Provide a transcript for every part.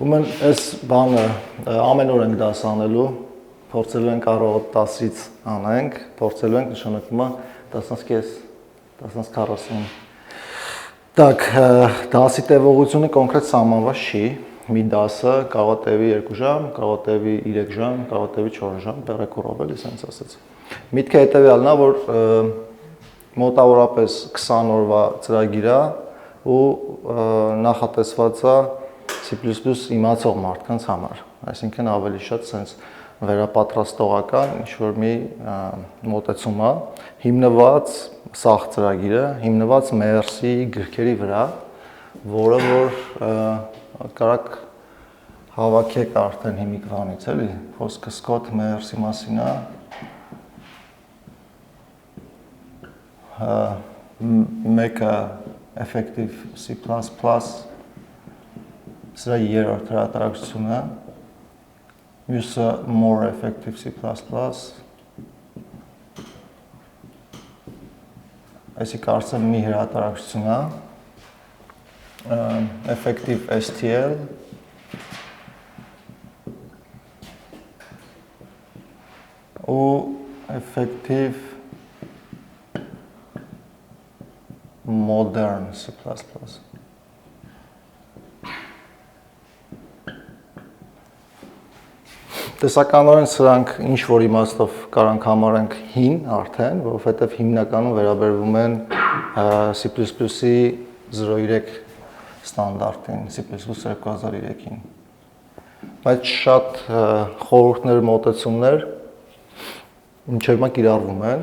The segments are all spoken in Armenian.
Ուրեմն այս բանը ամեն օր ենք դասանելու, փորձելու ենք առավոտ 10-ից անենք, փորձելու ենք նշանակում է 10:30, 10:40։ Так, դասի տևողությունը կոնկրետ սահմանված չի։ Մի դասը կարող է տևի 2 ժամ, կարող է տևի 3 ժամ, կարող է տևի 4 ժամ, բերեկորով էլի ասենց ասած։ Միտքը հետևյալն է, որ մոտավորապես 20 օրվա ծրագիր է ու նախատեսված է C++ իմացող մարդկանց համար, այսինքն ավելի շատ sense վերապատրաստողական ինչ-որ մի մոտեցում է, հիմնված սաղ ծրագիրը, հիմնված MERS-ի գրքերի վրա, որը որ կարաք հավաքեք արդեն հիմիկվանից, էլի, խոսքը Scott MERS-ի մասին է, մեկը Effective C++, սրա երրորդ հրատարակությունը, մյուսը More Effective C++, այսի կարծեմ մի հրատարակություն է, Effective STL, ու Effective Modern C++։ Տեսականորեն սրանք ինչ-որ իմաստով կարանք համարենք հին արդեն, որովհետև հիմնականում վերաբերվում են C++-ի 0.3 ստանդարտին, C++ 2003-ին։ Բայց շատ խորհուրդներ, մոտեցումներ մինչև հիմա կիրառվում են,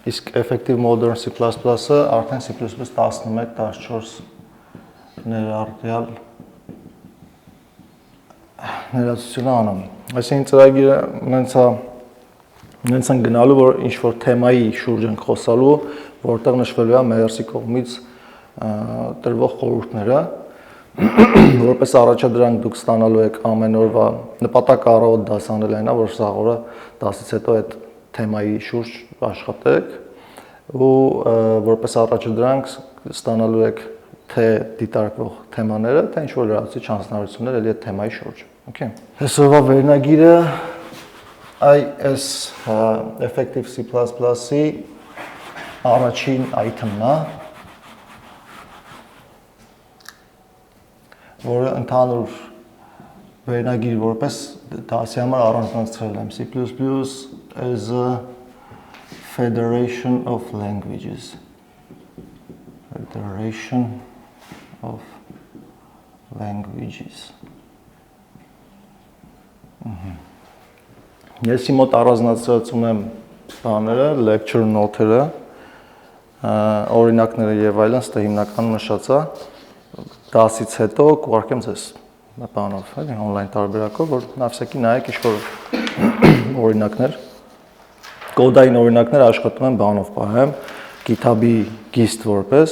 իսկ Effective Modern C++-ը արդեն C++ 11-14 ներառյալ ներածություն անում։ Այսինքն ծրագիրը նենց են գնալու, որ ինչ-որ թեմայի շուրջ ենք խոսալու, որտեղ նշվելու է MERS-ի կողմից տրվող խորհուրդները, որպես առաջադրանք դուք ստանալու եք ամեն օրվա նպատակը առավոտ դասանել այն է, որ սաղ օրը 10-ից հետո այդ թեմայի շուրջ աշխատեք ու որպես առաջադրանք ստանալու եք թե դիտարկվող թեմաները, թե ինչ-որ լրացուցիչ հանձնարարություններ էլի այդ թեմայի շուրջ։ Okay։ Այսօրվա վերնագիրը այս Effective C++-ի առաջին item-ն է, որը ընդհանուր վերնագիր որպես դասի համար առանձնացրել եմ C++ as a Federation of Languages։ Federation of Languages։ Ես իմ մոտ առանձնացրած ունեմ բաները, lecture note-երը, օրինակները եւ այլն, ստե հիմնականում նշած է, դասից հետո կուղարկեմ ձեզ բանով, էլի on-line տարբերակով, որ նավսակի նայեք ինչ-որ օրինակներ, կոդային օրինակներ աշխատում եմ բանով պահեմ, GitHub-ի gist որպես,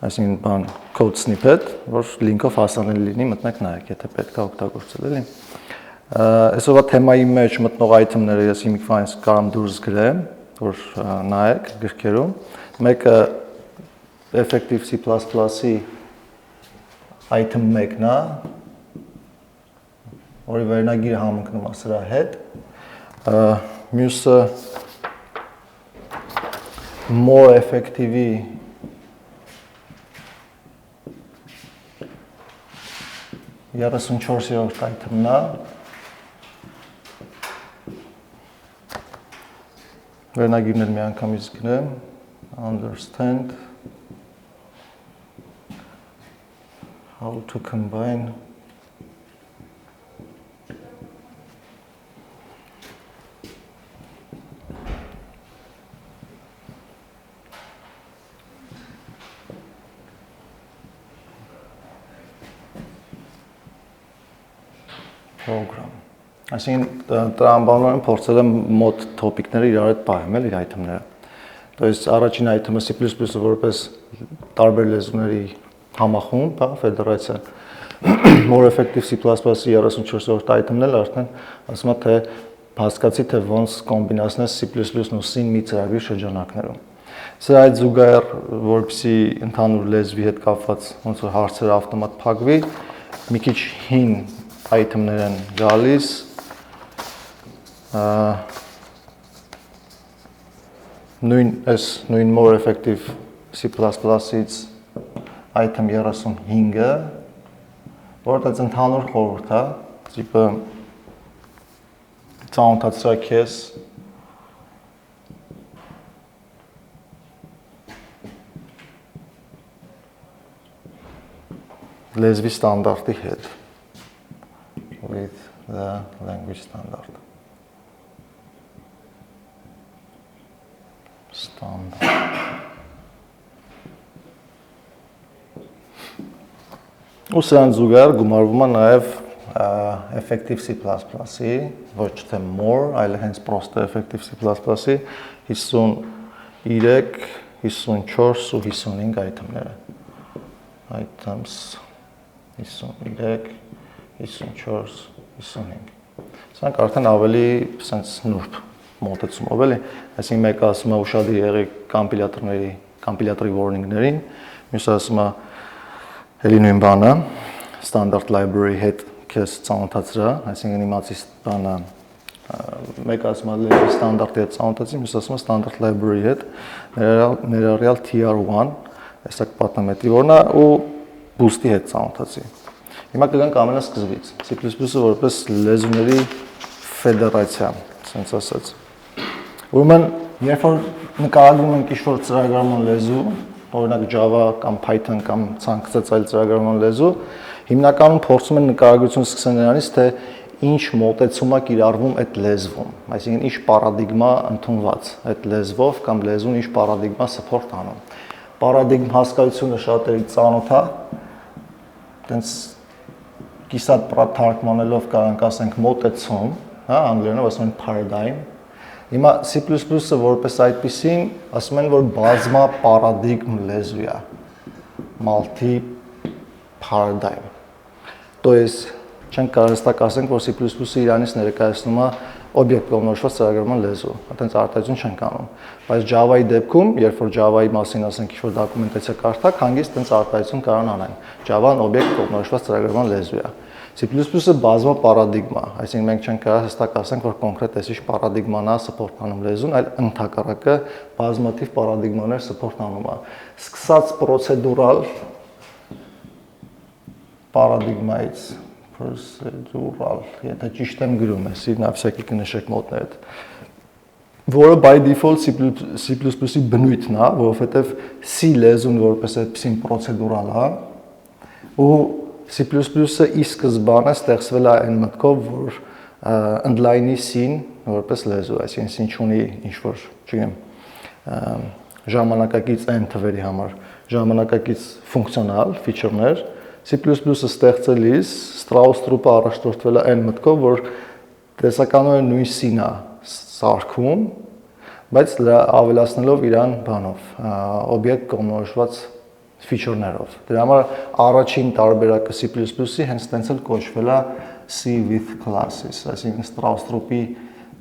այսինքն բան code snippet, որ link-ով հասանելի լինի, մտնեք նայեք, եթե պետք է օգտագործել, էլի։ Այսօրվա թեմայի մեջ մտնող item-ները ես հիմիկվանից կարամ դուրս գրեմ, որ նայեք գրքերում։ Մեկը Effective C++-ի item 1-ն է, որի վերնագիրը համընկնում է սրա հետ։ Մյուսը More Effective-ի երեսունչորսերորդ item-ն է, վերնագիրներ մի անգամից գրեմ, understand how to combine program։ Այսինքն տրամաբանորեն փորձել եմ մոտ topic-ները իրար հետ պահեմ, էլի item-ները։ То есть առաջին item-ը C++-ը որպես տարբեր լեզուների համախումբ, հա, ֆեդերացիա, More Effective C++-ի 34-րդ item-ն էլ արդեն ասում է թե հասկացի թե ոնց կոմբինացնես C++-ն ու C-ն մի ծրագրի շրջանակներում։ Սրա այդ զուգահեռ, որպեսզի ընդհանուր լեզվի հետ կապված ոնց որ հարցերը ավտոմատ փակվի, մի քիչ հին item-ներ են գալիս, նույն more effective C++-ից item 35-ը, որտեղ ընդհանուր խորհուրդ է, տիպը ծանոթացրա քեզ լեզվի ստանդարտի հետ with the language standard. Ու սրան զուգահեռ գումարվում է նաև effective C++-ի, ոչ թե more, այլ հենց պրոստը effective C++-ի 53, 54 ու 55 item-ները։ Items 53, 54, 55։ Սրանք արդեն ավելի սենց նուրբ մոտեցումով էլի, այսինքն մեկը ասում է ուշադիր եղեք կամպիլյատորի warning-ներին, մյուսը ասում է էլի նույն բանը, standard library հետ քեզ ծանոթացրա, այսինքն իմացի բանը մեկը ասում է լեզվի ստանդարտի հետ ծանոթացի, մյուսը ասում է standard library հետ, ներառյալ TR1, այսակ պատնամետրի որն է ու boost-ի հետ ծանոթացի։ Հիմա կգանք ամենասկզբից, C++-ը որպես լեզուների ֆեդերացիա, ասենց ասած։ Ուրեմն, երբ որ նկարագրում ենք ինչ-որ ծրագրարման լեզու, օրինակ Java կամ Python կամ ցանկացած այլ ծրագրարման լեզու, հիմնականում փորձում են նկարագրություն սկսել նրանից, թե ինչ մոտեցում է կիրառվում այդ լեզվում, այսինքն ինչ պարադիգմա ընդունված այդ լեզվով կամ լեզուն ինչ պարադիգմա support անում։ Պարադիգմ հասկացությունը շատերի ծանոթ է, տենց կիսատ թարգմանելով կարանք ասենք մոտեցում, հա, անգլերենով ասում են paradigm։ Հիմա C++-ը որպես այդպիսին ասում են, որ բազմա պարադիգմ լեզու է, multi-paradigm։ То есть չենք կարող հստակ ասենք, որ C++-ը իրանից ներկայացնում է օբյեկտ կողմնորոշված ծրագրարման լեզու, այդպես արտահայտություն չենք անում։ Բայց Java-ի դեպքում, երբ որ Java-ի մասին ասենք ինչ-որ դոկումենտացիա կարդաք, հանգիստ այդպես արտահայտություն կարող անեն։ Java-ն օբյեկտ կողմնորոշված ծրագրարման լեզու է։ C++-ը բազմա պարադիգմա, այսինքն մենք չենք կարող հստակ ասենք, որ կոնկրետ այսիշ պարադիգման է support անում լեզուն, այլ ընդհակառակը բազմաթիվ պարադիգմաներ support անում է։ Սկսած պրոցեդուրալ պարադիգմայից procedural, եթե ճիշտ եմ գրում, էսի նավսյակի կնշեք մոտներդ, որը by default C++-ի բնույթն է, որովհետև C լեզուն որպես այդպիսին պրոցեդուրալ է, ու C++-ը ի սկզբանե ստեղծվել է այն մտքով, որ ընդլայնի C-ն որպես լեզու, այսինքն C-ն չունի ինչ-որ, չգիտեմ, ժամանակակից n թվերի համար, ժամանակակից ֆունկցիոնալ ֆիչերներ, C++-ը ստեղծելիս Strauss-Trupը առաջնորդվել է այն մտքով, որ տեսականորեն նույն C-ն է սարքում, բայց ավելացնելով իրան բանով, օբյեկտ կողմնորոշված ֆիչերներով։ Դրա համար առաջին տարբերակը C++-ի հենց տենց էլ կոչվել է C with classes, այսինքն Strauss-Trupի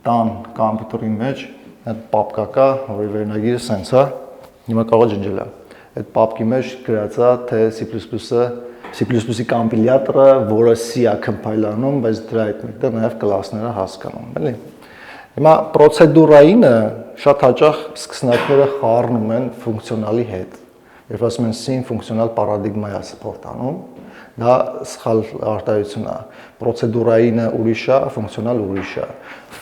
տան կոմպյուտերի մեջ այդ պապկա կա, որի վերնագիրը սենց է, հիմա կարող ջնջել է։ Այդ պապկի մեջ գրած է, թե C++-ի կոմպիլյատորը, որը C-ը compile անում, բայց դրա հետ մեկտեղ նաև կլասները հասկանում, էլի։ Հիմա պրոցեդուրայինը շատ հաճախ սկսնակները խառնում են ֆունկցիոնալի հետ։ Երբ ասում են C-ն ֆունկցիոնալ պարադիգմա է support անում, դա սխալ արտահայտություն է։ Պրոցեդուրայինը ուրիշ է, ֆունկցիոնալ ուրիշ է։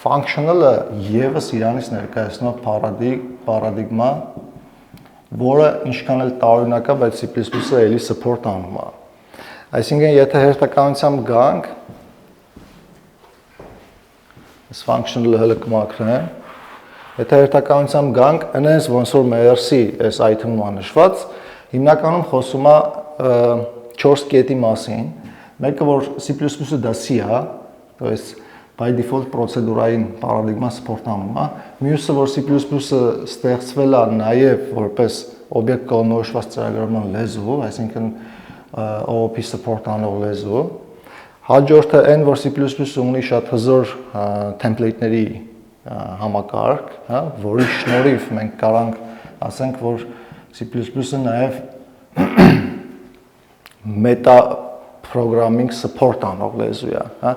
Functional-ը եւս իրանից ներկայացնում է պարադիգմա, որը ինչքան էլ տարօրինակ է, բայց C++-ը էլի support անում է։ Այսինքն, եթե հերթականությամբ գանք, այս functional-ը հələ կմաքրեմ, եթե հերթականությամբ գանք, այնպես ոնց որ merci այս item-ում է նշված, հիմնականում խոսում է 4 կետի մասին, մեկը որ C++-ը դա C է, то есть by default պրոցեդուրային պարադիգմա support անում է, մյուսը որ C++-ը ստեղծվել է նաև որպես օբյեկտ կողմնորոշված ծրագրարման լեզու, այսինքն OOP support անող լեզու, հաջորդը այն որ C++-ը ունի շատ հզոր template-ների համակարգ, հա, որի շնորհիվ մենք կարանք ասենք, որ C++-ը նաև մետա programming support անող լեզու է, հա։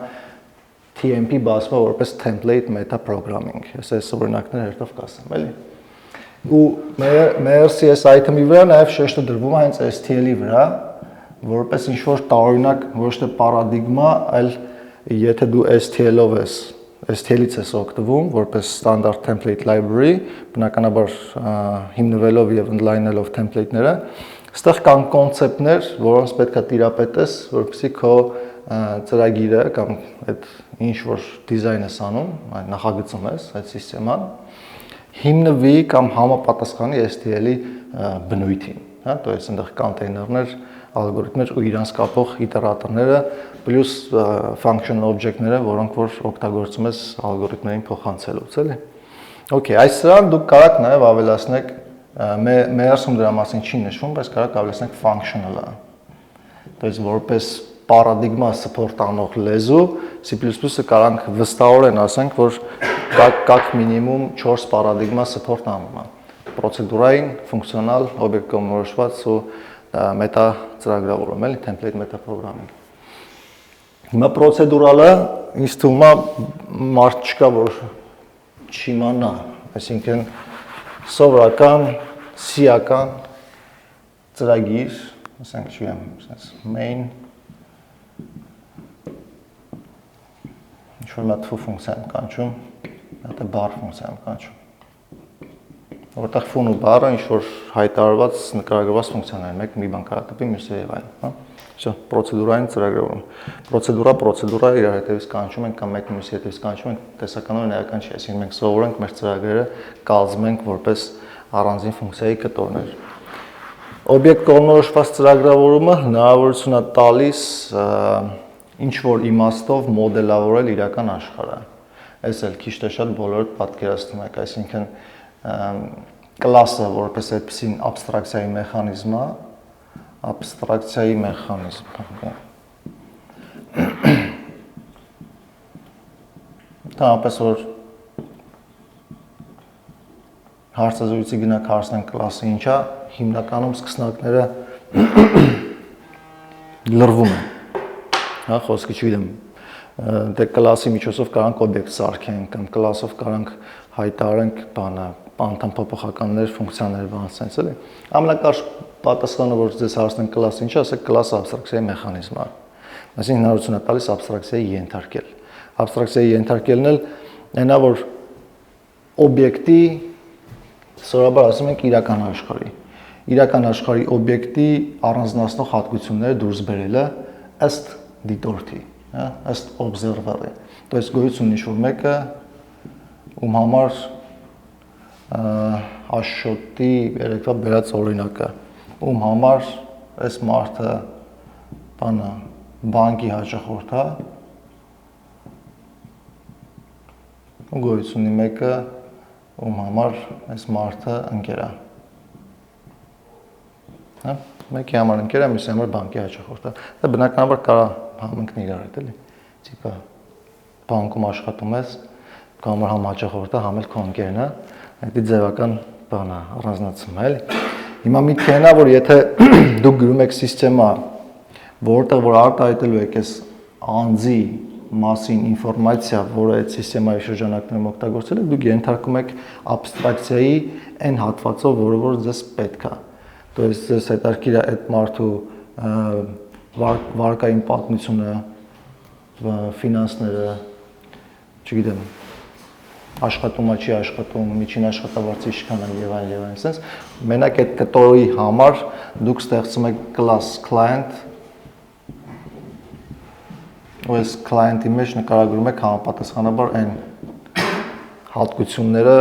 TMP բացվում է որպես template meta programming։ Ես այս օրինակները հերթով կասեմ, էլի։ Ու մեր CS item-ի վրա նաև շեշտը դրվում է հենց STL-ի վրա, որպես ինչ-որ տարօրինակ ոչ թե պարադիգմա, այլ եթե դու STL-ով ես, STL-ից ես օգտվում որպես standard template library, բնականաբար հիմնվելով եւ ընդլայնելով template-ները, այստեղ կան կոնցեպտներ, որոնց պետք է տիրապետես, որպեսզի քո ծրագիրը կամ այդ ինչ որ դիզայն ես անում, նախագծում ես այդ համակարգան, հիմնվի կամ համապատասխանի STL-ի բնույթին, հա, то есть այնտեղ կոնտեյներներ, ալգորիթմներ ու իրանց կապող իտերատորները, պլյուս function object-ները, որոնք որ օգտագործում ես ալգորիթմներին փոխանցելուց, էլի։ Okay, այս սրան դուք կարող եք նաև ավելացնեք մեյերսում դրա մասին չի նշվում, բայց կարող եք ավելացնեք functional-ը։ То есть որպես պարադիգմա support անող լեզու, C++-ը կարող ենք վստահորեն ասենք, որ կակ մինիմում 4 պարադիգմա support անում է։ Պրոցեդուրային, ֆունկցիոնալ, օբյեկտ կողմնորոշված ու մետա ծրագրավորում, էլի, template meta programming։ Հիմա պրոցեդուրալը ինձ թվում է մարդ չկա, որ չիմանա, այսինքն սովորական C-ական ծրագիր, ասենք չգիտեմ, main ինչ-որ մի հատ ֆունկցիա եմ կանչում, մի հատ bar ֆունկցիա եմ կանչում։ Որտեղ ֆուն ու բարը ինչ-որ հայտարարված նկարագրված ֆունկցիաներ են, մի բան կարող տպի, մյուսը եւ այլն, հա։ Всё, պրոցեդուրային ծրագրավորում։ Պրոցեդուրա իրար հետևից կանչում ենք կամ մեկը մյուսի հետևից կանչում ենք, տեսականորեն էական չի, այսինքն մենք սովորենք մեր ծրագրերը կազմենք որպես առանձին ֆունկցիայի կտորներ։ Օբյեկտ կողմնորոշված ծրագրավորումը հնարավորություն է տալիս ինչ որ իմաստով մոդելավորել իրական աշխարհը։ Այս էլ քիչ թե շատ բոլորդ պատկերացնում եք, այսինքն կլասը որպես այդպիսին абստրակցիայի մեխանիզմ է, абստրակցիայի մեխանիզմ։ Դրանպես որ հարցազրույցի գնանք հարցնենք կլասը ինչ է, հիմնականում սկսնակները լրվում են։ Հա, խոսքը չգիտեմ, դե կլասի միջոցով կարանք օբյեկտ սարքենք կամ կլասով կարանք հայտարարենք բանը, անդամ փոփոխականներ, ֆունկցիաներ, բան sense էլի։ Ամենակարճ պատասխանը, որ ձեզ հարցնեն կլասը ինչ է, ասեք կլասը абստրակցիայի մեխանիզմ է։ Այսինքն հնարավորություն է տալիս абստրակցիայի ենթարկել։ Абստրակցիայի ենթարկելն էլ այնա, որ օբյեկտի սովորաբար ասում ենք իրական աշխարհի։ Իրական աշխարհի օբյեկտի առանձնացնող հատկությունները դուրս բերելը ըստ դիտորդի, հա, ըստ observer-ի։ То есть գոյություն ունի ինչ-որ մեկը, ում համար Աշոտի երեկվա բերած օրինակը, ում համար այս մարդը բանը բանկի հաճախորդ է, ու գոյություն ունի մեկը, ում համար այս մարդը ընկեր է։ Հա, մեկի համար ընկեր է, մյուսի համար բանկի հաճախորդ է։ Դա բնականաբար կարող համընկնի իրար հետ, էլի։ Տիպը բանկում աշխատում ես, քո համար համ հաճախորդ է, համ էլ քո ընկերն է, դա ձևական բան է, առանձնացում է, էլի։ Հիմա միտքը այն է, որ եթե դուք գրում եք համակարգ, որտեղ որ արտահայտելու եք այս անձի մասին ինֆորմացիա, որը այդ համակարգի շրջանակներում օգտագործել եք, դուք ենթարկում եք абստրակցիայի այն հատվածով, որը որ ձեզ պետք է։ То есть ձեզ հետաքրքիր է այդ մարդու վարկային պատմությունը, ֆինանսները, չգիտեմ, աշխատում չի աշխատում, միջին աշխատավարձի ինչքան է եւ այլն եւ այլն, sense մենակ այդ կտորի համար դուք ստեղծում եք class client, ու այս client-ի մեջ նկարագրում եք համապատասխանաբար այն հատկությունները,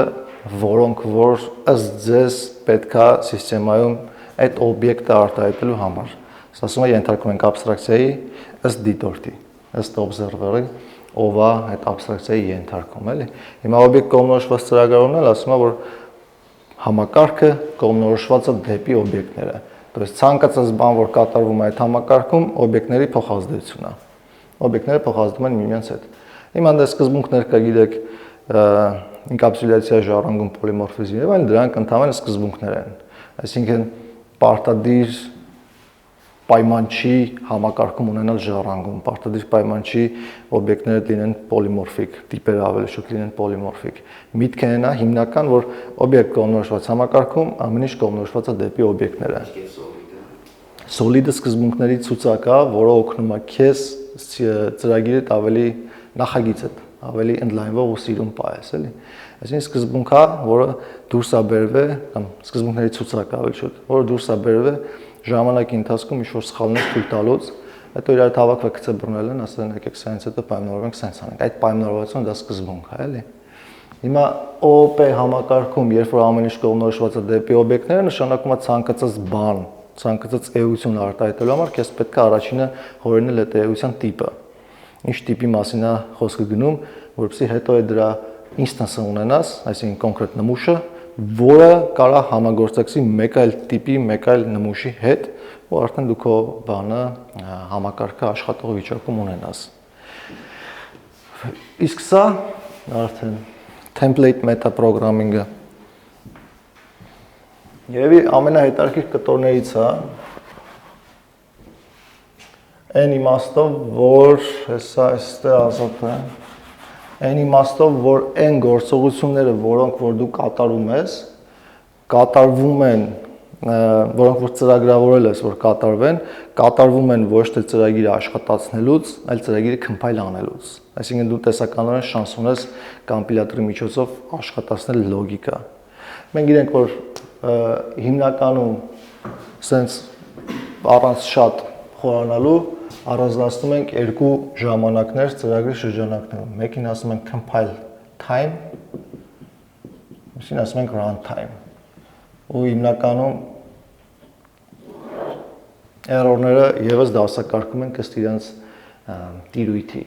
որոնք որ ըստ ձեզ պետքա համակարգում այդ օբյեկտը արտահայտելու համար։ Սա ասում է ենթարկում ենք абստրակցիայի ըստ դիտորդի, ըստ observer-ի, ով է այդ абստրակցիայի ենթարկում, էլի։ Հիմա օբյեկտ կողմնորոշված ծրագրավորումն էլ ասում է, որ համակարգը կողմնորոշված է դեպի օբյեկտները։ То есть ցանկացած բան, որ կատարվում է այդ համակարգում, օբյեկտների փոխազդեցություն է։ Օբյեկտները փոխազդում են միմյանց հետ։ Հիմա դե սկզբունքներ կա, գիտեք, ինկապսուլյացիա, ժառանգում, պոլիմորֆիզմ եւ այլն, դրանք ընդհանրապես սկզբունքներ են։ Այսինքն պարտադիր պայման չի համակարգում ունենալ ժառանգում, պարտադիր պայման չի օբյեկտները լինեն պոլիմորֆիկ, տիպերը ավելի շուտ լինեն պոլիմորֆիկ։ Միտքը նա հիմնական, որ օբյեկտ կողմնորոշված համակարգում ամեն ինչ կողմնորոշված է դեպի օբյեկտները։ Solid-ը սկզբունքների ցուցակ է, որը օգնում է քեզ ծրագիրը ավելի նախագիծ է, ավելի ընդլայնվող ու սիրուն պահես, էլի։ Այսինքն սկզբունք է, որը դուրս է բերվել, կամ սկզբունքների ցուցակ ավելի շուտ, որը դուրս է բերվել ժամանակի ընթացքում ինչ-որ սխալներ թույլ տալուց, հետո իրար հավաքվել գծե բռնել են, ասել են եկեք սրանից հետո պայմանավորենք սենց անենք։ Այդ պայմանավորվածությունը դա սկզբունք է, էլի։ Հիմա OOP համակարգում, երբ որ ամեն ինչ կողմնորոշված է դեպի օբյեկտները, նշանակում է ցանկացած բան, ցանկացած էություն արտահայտելու համար քեզ պետք է առաջինը հորինել այդ էության տիպը։ Ինչ տիպի մասին է խոսքը գնում, որովհետեւ հետո է դրա instance-ը ունենաս, այսինքն կոնկրետ նմուշը, որը կարա համագործակցի մեկ այլ տիպի, մեկ այլ նմուշի հետ, ու արդեն դու քո բանը համակարգը աշխատող վիճակում ունենաս։ Իսկ սա արդեն template metaprogramming-ը երևի ամենահետաքրքիր կտորներից է, այն իմաստով, որ հեսա այստեղ ազատ է, այն իմաստով, որ այն գործողությունները, որոնք որ դու կատարում ես, կատարվում են, որոնք որ ծրագրավորել ես, որ կատարվում են ոչ թե ծրագիրը աշխատացնելուց, այլ ծրագիրը compile անելուց։ Այսինքն դու տեսականորեն շանս ունես կոմպիլյատորի միջոցով աշխատացնել լոգիկա։ Մենք գիտենք, որ հիմնականում սենց առանց շատ խորանալու առանձնացնում ենք երկու ժամանակներ ծրագրի շրջանակներում։ Մեկին ասում ենք compile time, մյուսին ասում ենք run time։ Ու հիմնականում error-ները եւս դասակարգում են ըստ իրենց տիրույթի։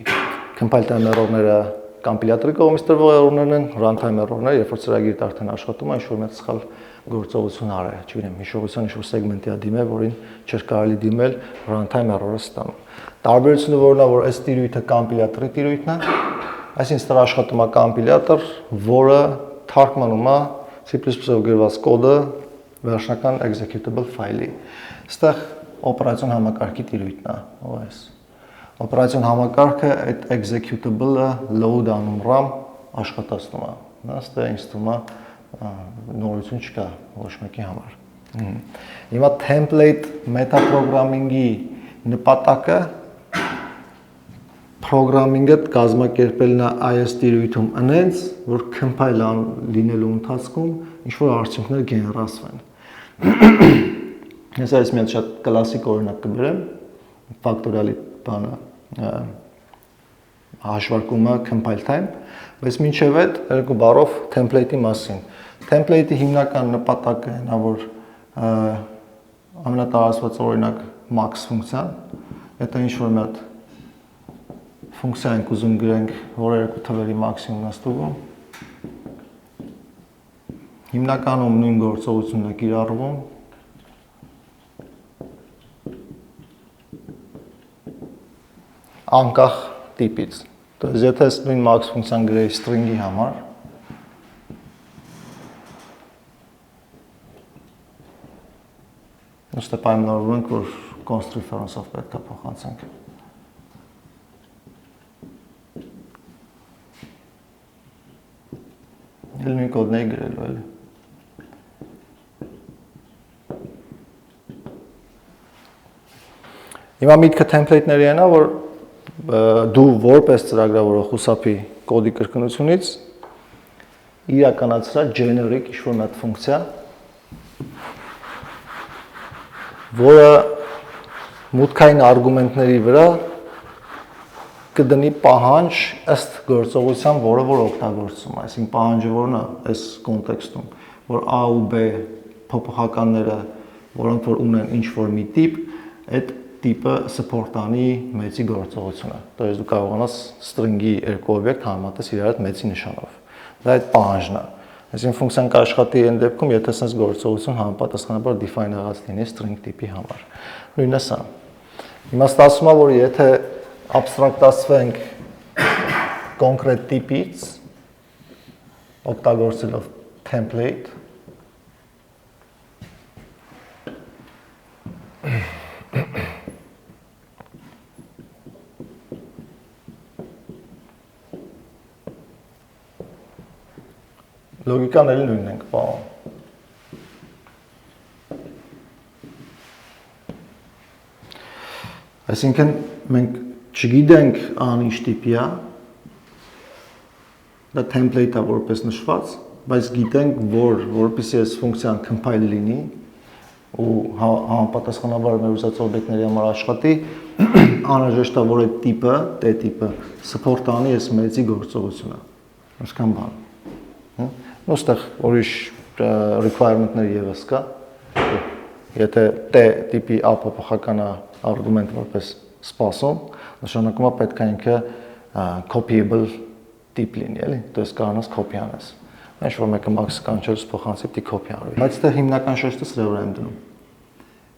Compile time error-ները կոմպիլյատորի կողմից տրվող error-ներն են, run time error-ները, երբ որ ծրագիրը արդեն աշխատում է, ինչ-որ մեծ սխալ գործողություն արել, չգիտեմ, հիշողության ինչ-որ սեգմենտի է դիմել, որին չէր կարելի դիմել, run time error-ը ստանում։ Տարբերությունը որն է, որ այս տիրույթը կոմպիլյատորի տիրույթն է, այսինքն ստեղ աշխատում է կոմպիլյատոր, որը թարգմանում է C++-ով գրված կոդը վերջնական executable ֆայլի։ Ստեղ օպերացիոն համակարգի տիրույթն է, OS։ Օպերացիոն համակարգը այդ executable-ը load անում RAM աշխատացնում է։ Նա ստեղ ինձ թվում է նորություն չկա ոչ մեկի համար։ Հիմա template metaprogramming-ի նպատակը programming-ը կազմակերպելն է այս տիրույթում այնց, որ compile լինելու ընթացքում ինչ-որ արդյունքներ գեներացվեն։ Ես այս մի հատ շատ կլասիկ օրինակ կբերեմ, factorial-ի բանը հաշվարկումը compile time, բայց մինչև այդ երկու բառով template-ի մասին։ Template-ի հիմնական նպատակը նա որ ամենատարածված օրինակ max ֆունկցիան, դա ինչ որ մի հատ ֆունկցիա ենք ուզում գրենք, որը երկու թվերի մաքսիմումն է ստուգում։ Հիմնականում նույն գործողությունն է կիրառվում։ Անկախ տիպից։ Դες եթե նույն max ֆունկցիան գրեի string-ի համար, Նստե պայմանավորվում ենք, որ constructor-ով պետք է փոխանցենք։ Էլ նույն կոդն էի գրելու, էլի։ Հիմա միտքը template-ների են, որ դու որպես ծրագրավորող խուսափի կոդի կրկնությունից իրականացրա generic ինչ-որ մի հատ ֆունկցիա, որը մուտքային արգումենտների վրա կդնի պահանջ ըստ գործողության, որը որ օգտագործում է, այսինքն պահանջը որն է այս կոնտեքստում, որ A ու B փոփոխականները, որոնք որ ունեն ինչ-որ մի տիպ, այդ տիպը support անի մեծի գործողությունը։ Դες դու կարողանաս string-ի երկու օբյեկտ համեմատես իրար հետ մեծի նշանով։ Դա այդ պահանջն է։ Այսինքն ֆունկցիան կաշխատի այն դեպքում, եթե sense գործողություն համապատասխանաբար define եղած լինի string տիպի համար։ Նույնն է սա։ Հիմա ստացվում է, որ եթե abstract-ասվենք կոնկրետ տիպից, օգտագործելով template, լոգիկաների նույնն ենք պահում։ Այսինքն մենք չգիտենք ան ինչ տիպի է, դա template-ը որպես նշված, բայց գիտենք, որպեսզի այս ֆունկցիան compile լինի ու համապատասխանաբար մեր ուզած օբյեկտների համար աշխատի, անհրաժեշտ է, որ այդ տիպը, տիպը support անի այս մեծի գործողությունը։ Այսքան բան։ Ոստեղ ուրիշ requirement-ներ եւս կա։ Եթե տիպի փոփոխական argument որպես սպասում, նշանակում է պետք է ինքը copyable տիպ լինի, էլի, то есть կարողանաս copy անես։ Ինչ որ մեկը max կանչելուց փոխանցի պիտի copy անվի։ Բայց դա հիմնական շեշտը սրա վրա եմ դնում։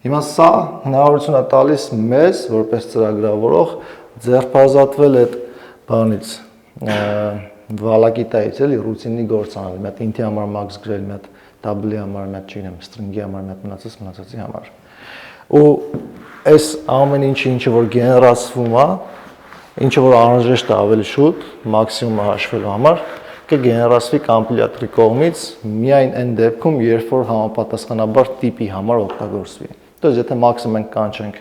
Հիմա սա հնարավորություն է տալիս մեզ, որպես ծրագրավորող, ձեռբազատվել այդ բանից, վալակի տայից, էլի, ռուտինի գործ անել, մի հատ int-ի համար max գրել, մի հատ double-ի համար, մի հատ չգիտեմ, string-ի համար, մի հատ մնացածի համար։ Ու այս ամեն ինչը որ գեներացվում է, ինչը որ անհրաժեշտ է ավելի շուտ, մաքսիմումը հաշվելու համար, կգեներացվի կոմպիլյատորի կողմից միայն այն դեպքում, երբ որ համապատասխանաբար տիպի համար օգտագործվի։ То есть եթե max-ը մենք կանչենք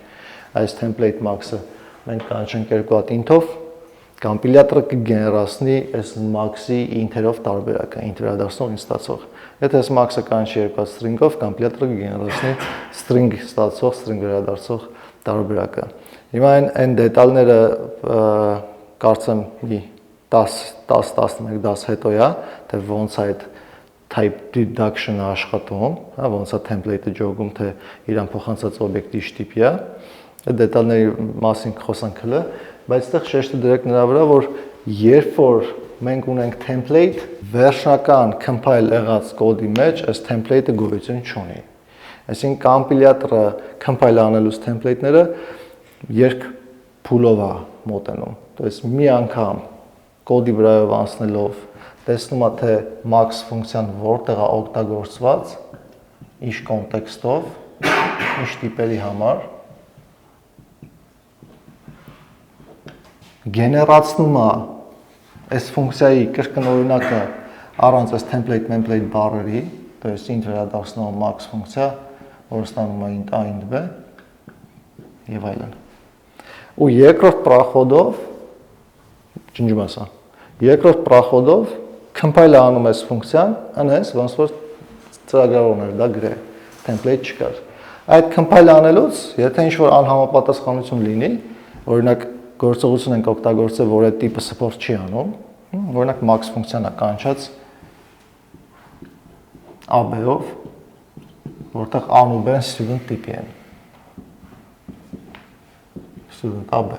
այս template max-ը, մենք կանչենք երկու հատ int-ով, կոմպիլյատորը կգեներացնի այս max-ի int-երով տարբերակը, int վերադարձնող, int ստացող։ Եթե այս max-ը կանչի երկու հատ string-ով, կոմպիլյատորը կգեներացնի string ստացող, string վերադարձող տարբերակը։ Հիմա այն դետալները կարծեմ մի 10-11 հետո է, թե ոնց է այդ type deduction-ը աշխատում, հա, ոնց է template-ը ջոգում, թե իրան փոխանցած օբյեկտի ինչ տիպի է, այդ դետալների մասին խոսանք հլը, բայց այդտեղ շեշտը դրեք նրա վրա, որ երբ որ մենք ունենք template, վերջնական compile եղած կոդի մեջ այս template-ը գոյություն չունի։ Այսինքն կոմպիլյատորը compile անելուց template-ները երկփուլով է մոտենում։ То есть մի անգամ կոդի վրայով անցնելով տեսնում է թե max ֆունկցիան որտեղ է օգտագործված, ինչ կոնտեքստով, ինչ տիպերի համար, գեներացնում է այս ֆունկցիայի կրկնօրինակը առանց այս template բառերի, то есть int վերադարձնող max ֆունկցիա, որը ստանում է int a, int b եւ այլն։ Ու երկրորդ պրախոդով ջնջում է սա։ Երկրորդ պրախոդով compile անում այս ֆունկցիան, անես ոնց որ ծրագրավորներ դա գրե, template չկար։ Այդ compile անելուց, եթե ինչ-որ անհամապատասխանություն լինի, օրինակ գործողություն ենք օգտագործել, որ այդ տիպը support չի անում, օրինակ max ֆունկցիան է կանչած ab-ով, որտեղ a-ն ու b-ն student տիպի են։ Student ab։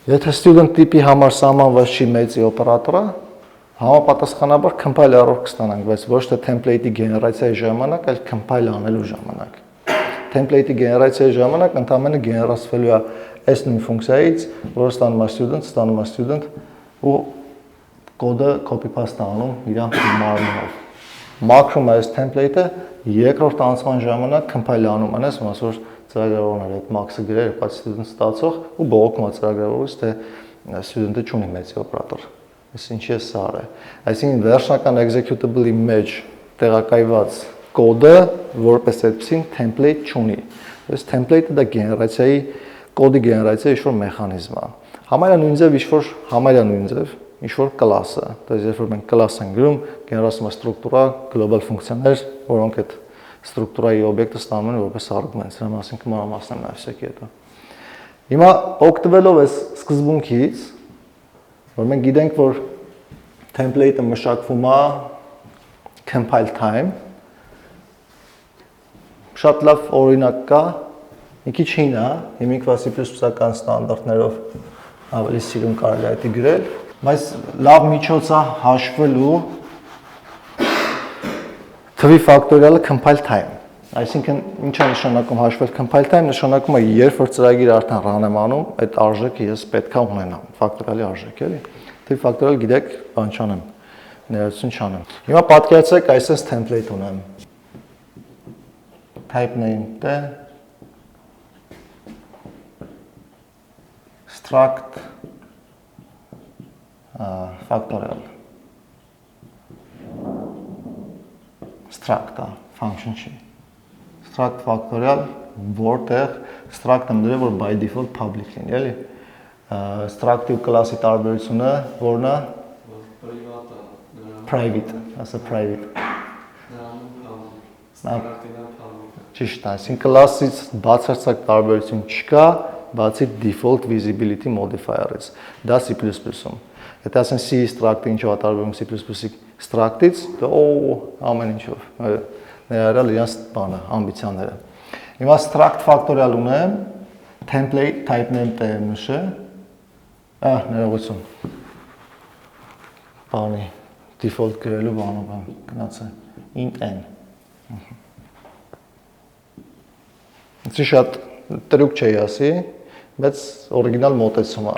Եթե student տիպի համար սահմանված չի մեծի օպերատորը, համապատասխանաբար compile error կստանանք, բայց ոչ թե template-ի գեներացիայի ժամանակ, այլ compile անելու ժամանակ։ Template-ի գեներացիայի ժամանակ ընդհանրապես գեներացվելու է այս նույն ֆունկցիայից, որը ստանում է student ու կոդը copy paste անում իրան մարմնով։ Մաքրում է այս template-ը երկրորդ անցման ժամանակ compile անում անես, ոնց որ ծրագրավորողները այդ max-ը գրել, բայց student ստացող ու բողոքում է ծրագրավորողից, թե student-ը չունի մեծի օպերատոր։ Այս ինչի է սա է։ Այսինքն վերջնական executable-ի մեջ տեղակայված կոդը որպես այդպեսին template չունի։ Այս template-ը դա գեներացիայի կոդի գեներացիայի ինչ-որ մեխանիզմ է։ Համարյա նույն ձև ինչ-որ կլասը, то есть երբ որ մենք կլաս ենք գրում, գեներացում է ստրուկտուրա, global ֆունկցիաներ, որոնք այդ ստրուկտուրայի օբյեկտը ստանում են որպես argument, սրա մասին կմանրամասնեմ նաև սեքի հետո։ Հիմա օգտվելով այս սկզբունքից, որ մենք գիտենք, որ template-ը մշակվում է compile time, շատ լավ օրինակ կա, մի քիչ հին է, հիմիկվա C++-ական ստանդարտներով ավելի սիրուն կարելի է դա գրել, բայց լավ միջոց է հաշվելու թվի ֆակտորիալը compile time։ Այսինքն ինչ է նշանակում հաշվել compile time, նշանակում է երբ որ ծրագիրը արդեն run եմ անում, այդ արժեքը ես պետքա ունենամ, ֆակտորիալի արժեք, էլի։ Թվի ֆակտորիալ գիտեք, բան չանեմ, ներածություն չանեմ։ Հիմա պատկերացրեք այսպես template ունեմ։ Type name-ը struct factorial struct-ը, function չի։ Struct factorial որտեղ struct-ը մտնում որ by default public լինի, էլի։ Struct-ի ու class-ի տարբերությունը որն է private, ասա private։ Ճիշտ է, այսինքն class-ից բացարձակ տարբերություն չկա, բացի default visibility modifier-ից։ Դա C++-ում։ Եթե ասեն C struct-ը ինչով է տարբերվում C++-ի struct-ից, դա ամեն ինչով։ Ներառյալ իրենց բանը, ամբիցիաները։ Հիմա struct factorial ունեմ, template type-ն եմ նշը։ Ներողություն։ Բանի default գրելու բանով եմ գնացել int n։ Ինչի շատ տրուկ չի ասի, բայց օրիգինալ մոտեցում է։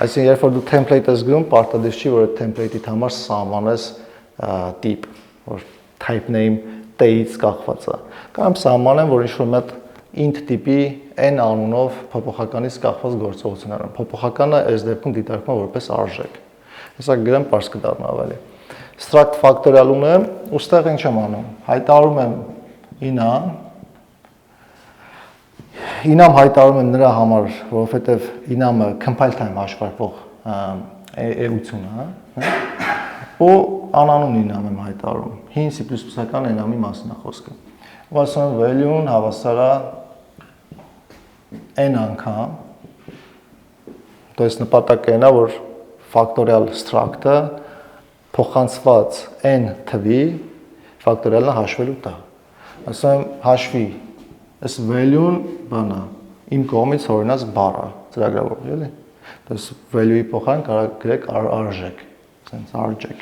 Այսինքն երբ որ դու template ես գրում, պարտադիր չի որ այդ template-իդ համար սահմանես tip, որ type name t-ից կախված է։ Կամ սահմանեմ, որ ինչ-որ մեկ int տիպի n անունով փոփոխականից կախված գործողություն արեմ։ Փոփոխականը այս դեպքում դիտարկվում է որպես արժեք։ Հեսա գրեմ པարզ կդառնա ավելի։ Struct factorial ունեմ, ուստեղ ինչ եմ անում։ Հայտարարում եմ inam հայտարարում եմ նրա համար, որովհետև inam-ը compile time հաշվարկվող էություն է, ու անանուն inam եմ հայտարարում։ Հին C++-ական enam-ի մասին է խոսքը։ Ու ասում եմ value-ն հավասար է n անգամ, то есть նպատակը այն է, որ factorial struct-ը փոխանցված n թվի factorial-ը հաշվելու տա։ Ասում եմ հաշվի, այս value-ն բանա, իմ կողմից հորինած բառ է, ծրագրավորվել, էլի։ То есть value-ի փոխարեն կարող գրեք արժեք, sense արժեք։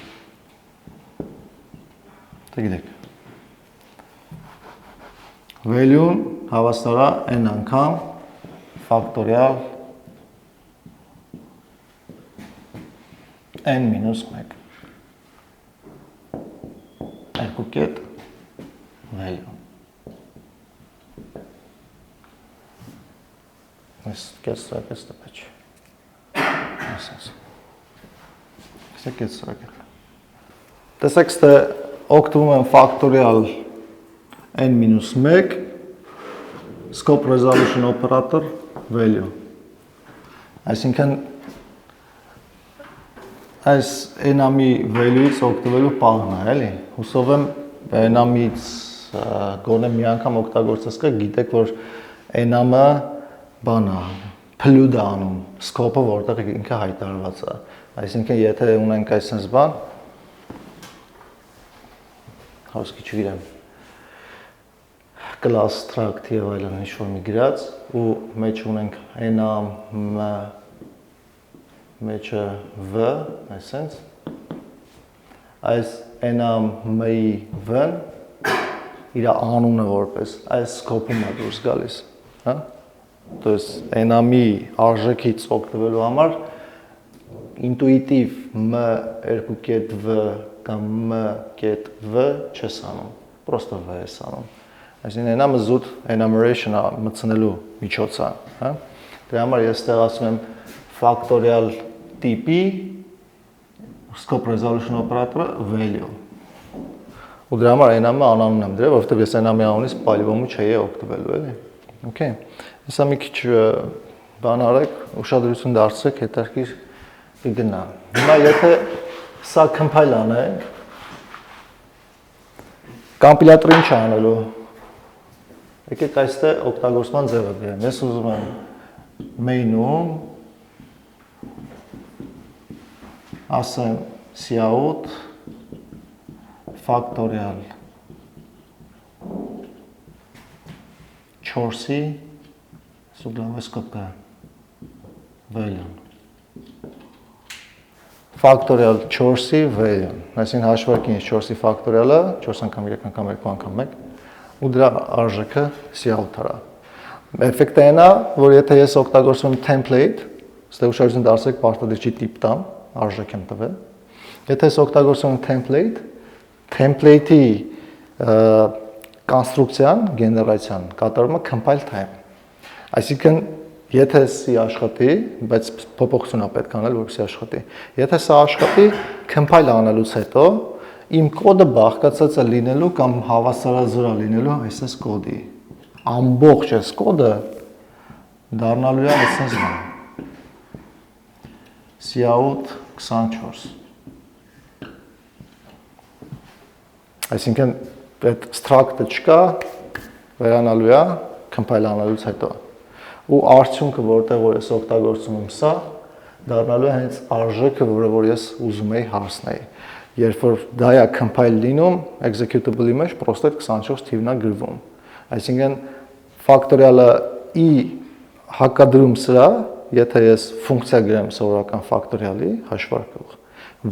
Դե value-ն հավասար է n անգամ factorial n-1 երկու կետ value այս կետ սրակեց տպեչ այս կետ սրակել տեսեք ստե օգտվում եմ factorial n-1 scope resolution operator value այսինքն այս enam-ի value-ից օգտվելու պահն է, էլի։ Հուսով եմ enam-ից գոնե մի անգամ օգտագործած կա, գիտեք, որ enam-ը բան է, փլուդ է անում, scope-ը որտեղ ինքը հայտարարված է։ Այսինքն եթե ունենք այսպես բան, հոսքի չգիտեմ, class struct եւ այլն ինչ-որ մի գրած ու մեջ ունենք enam մեջը v, այսենց, այս enam-ի v-ն իր անունը որպես, այս scope-ում է դուրս գալիս, հա? То есть enam-ի արժեքից օգտվելու համար ինտուիտիվ m2.v կամ m.v չես անում, պրոստը v ես անում։ Այսինքն enam-ը զուտ enumeration-ը մտցնելու միջոց է, հա? Դրա համար ես ստեղ ասում եմ factorial տիպի scope resolution operator-ը value։ Ու դրա համար enam-ը անանուն եմ դրել, որովհետև ես enam-ի անունից polyvom-ը չէի օգտվելու, էլի։ Okay։ Հեսա մի քիչ բան արեք, ուշադրություն դարձրեք, հետաքրքիր կգնա։ Հիմա եթե սա compile անենք, կոմպիլյատորը ինչ է անելու։ Եկեք այստեղ օգտագործման ձևը գրեմ։ Ես ուզում եմ main-ում ասեմ cout factorial 4-ի սուբլավեսկոպը value factorial 4-ի value, այսինքն հաշվարկի 4-ի factorial-ը 4 անգամ 3 անգամ 2 անգամ 1 ու դրա արժեքը cout-ը։ Էֆեկտը այն է, որ եթե ես օգտագործում եմ template, ստե ուշադրություն դարձրեք պարտադիր չի տիպ տամ, արժեք եմ տվել։ Եթե ես օգտագործում եմ template-ի կոնստրուկցիան, գեներացիան կատարվում է compile time։ Այսինքն, եթե սի աշխատի, բայց փոփոխություն է պետք անել, որպեսզի աշխատի։ Եթե սա աշխատի, compile անելուց հետո իմ կոդը բաղկացած է լինելու կամ հավասարազոր է լինելու այսպես կոդի։ Ամբողջ այս կոդը դառնալու է այսպես բան։ Cout 24։ Այսինքն այդ struct-ը չկա, վերանալու է compile անելուց հետո։ Ու արդյունքը, որտեղ որ ես օգտագործում եմ սա, դառնալու է հենց արժեքը, որը որ ես ուզում էի հարցնել։ Երբ որ դա է compile լինում, executable-ի մեջ պրոստը 24 թիվն է գրվում։ Այսինքն factorial-ը ի հակադրում սրա, եթե ես ֆունկցիա գրեմ սովորական factorial-ի հաշվարկող,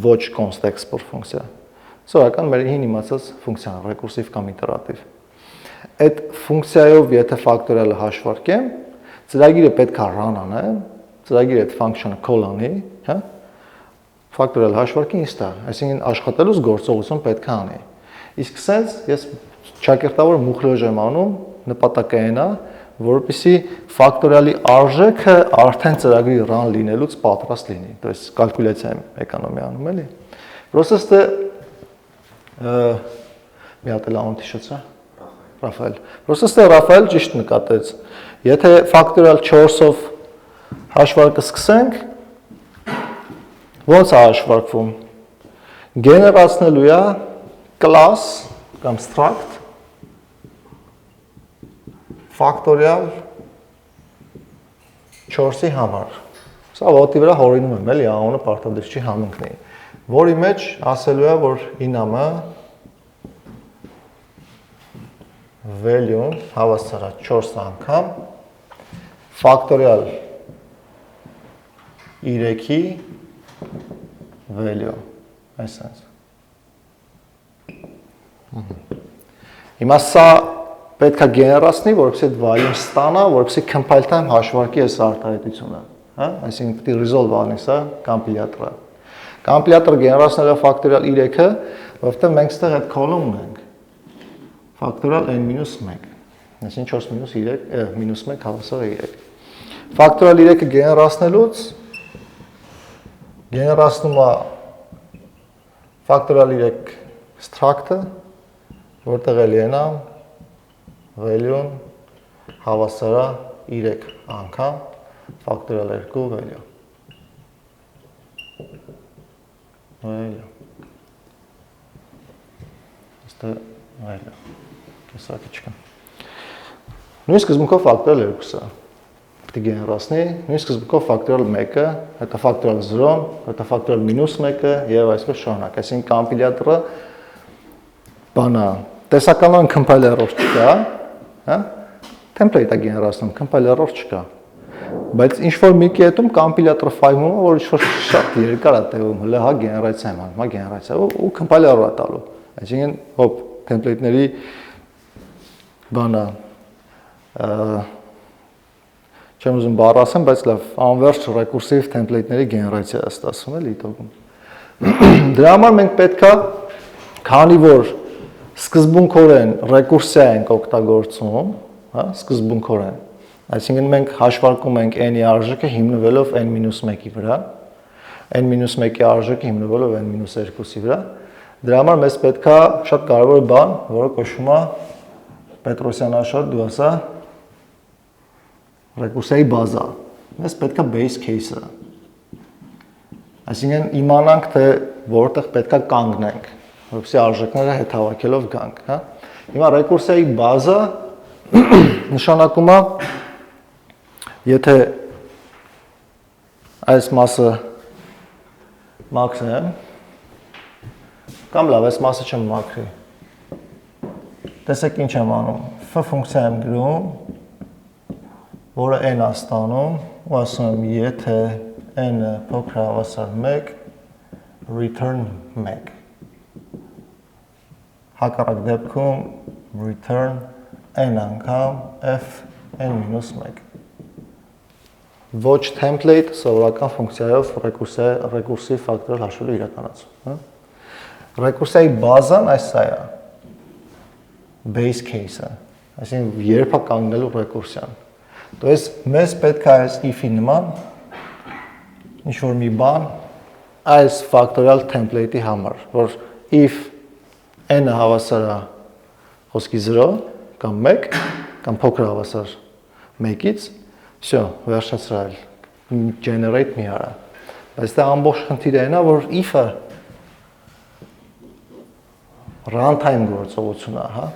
ոչ const export ֆունկցիա, սովորական մեր հին իմացած ֆունկցիան, recursive կամ iterative։ Այդ ֆունկցիայով եթե factorial-ը հաշվարկեմ, ծրագիրը պետք է run անեմ, ծրագիրը այդ function-ը call անի, հա? Factorial հաշվարկի ինձ տա, այսինքն աշխատելուց գործողություն պետք է անի։ Իսկ սենց ես ճակերտավոր մուխլոժ եմ անում, նպատակը այն է, որպեսզի factorial-ի արժեքը արդեն ծրագրի run լինելուց պատրաստ լինի, то есть կալկուլյացիա եմ էկոնոմիա անում, էլի։ Պրոցեսը մի հատ էլ անունը հիշեցա։ Ռաֆայել։ Պրոցեսը Ռաֆայել ճիշտ նկատեց։ Եթե factorial 4-ով հաշվարկը սկսենք, ո՞նց է հաշվարկվում։ Գեներացնելու է class կամ struct factorial 4-ի համար։ Սա ոտի վրա հորինում եմ, էլի անունը պարտադիր չի համընկնի, որի մեջ ասելու է, որ ինամը value-ն հավասար է 4 անգամ factorial 3-ի value, այսպես։ Հիմա սա պետք է գեներացնի, որպեսզի այդ value-ն ստանա, որպեսզի compile time հաշվարկի այս արտահայտությունը, հա? Այսինքն պետք է resolve անի սա կոմպիլյատորը։ Կոմպիլյատորը գեներացնելու factorial 3-ը, որովհետև մենք ստեղ այդ column ունենք factorial n-1, այսինքն 4 - 1 հավասար է 3։ Factorial 3-ը գեներացնելուց գեներացնում է factorial 3 struct-ը, որտեղ էլի են value-ն հավասար է 3 անգամ factorial 2 value։ Value։ Այստեղ value։ Կեսակի չկա։ Նույն սկզբունքով factorial 2-ը պետք է գեներացնի, նույն սկզբունքով factorial 1-ը, հետո factorial 0-ն, հետո factorial -1-ը եւ այսպես շարունակ։ Այսինքն կոմպիլյատորը բանա տեսականորեն compile error չկա, հա? Template-ը գեներացնում, compile error չկա։ Բայց ինչ որ մի կետում կոմպիլյատորը ֆայլում է, որ ինչ որ շատ երկար է տևում, հələ հա գեներացիա եմ անում, հա գեներացիա ու compile error է տալու։ Այսինքն հոп template-ների բանա չեմ ուզում բառ ասեմ, բայց լավ, անվերջ recursive template-ների գեներացիա է ստացվում էլի իտոգում։ Դրա համար մենք պետքա, քանի որ սկզբունքորեն ռեկուրսիա ենք օգտագործում, հա, սկզբունքորեն։ Այսինքն մենք հաշվարկում ենք n-ի արժեքը հիմնվելով n-1-ի վրա, n-1-ի արժեքը հիմնվելով n-2-ի վրա։ Դրա համար մեզ պետքա շատ կարևոր բան, որը կոչվում է Պետրոսյան աշխարհ, դու ասա ռեկուրսիայի բազա։ Մեզ պետքա base case-ը։ Այսինքն իմանանք, թե որտեղ պետքա կանգնենք, որպեսզի արժեքները հետ հավաքելով գանք, հա։ Հիմա ռեկուրսիայի բազա նշանակում է, եթե այս մասը մաքրեմ, կամ լավ, այս մասը չեմ մաքրի։ Տեսեք ինչ եմ անում, f ֆունկցիա եմ գրում, որը n-ը ստանում, ու ասում եմ, եթե n-ը փոքր հավասար 1, return 1։ Հակառակ դեպքում return n անգամ f n-1։ Ոչ template սովորական ֆունկցիայով recursive factorial հաշվելու իրականացում։ Ռեկուրսիայի բազան այս սա է, base case-ը, այսինքն երբ է կանգնելու ռեկուրսիան։ То есть մեզ պետք է այս if-ի նման ինչ որ մի բան այս factorial template-ի համար, որ if n-ը հավասար է խոսքի 0 կամ 1 կամ փոքր հավասար 1-ից, всё, վերջացրել, generate մի արա։ Բայց դա ամբողջ խնդիրը այն է, որ if-ը runtime գործողություն է, հա։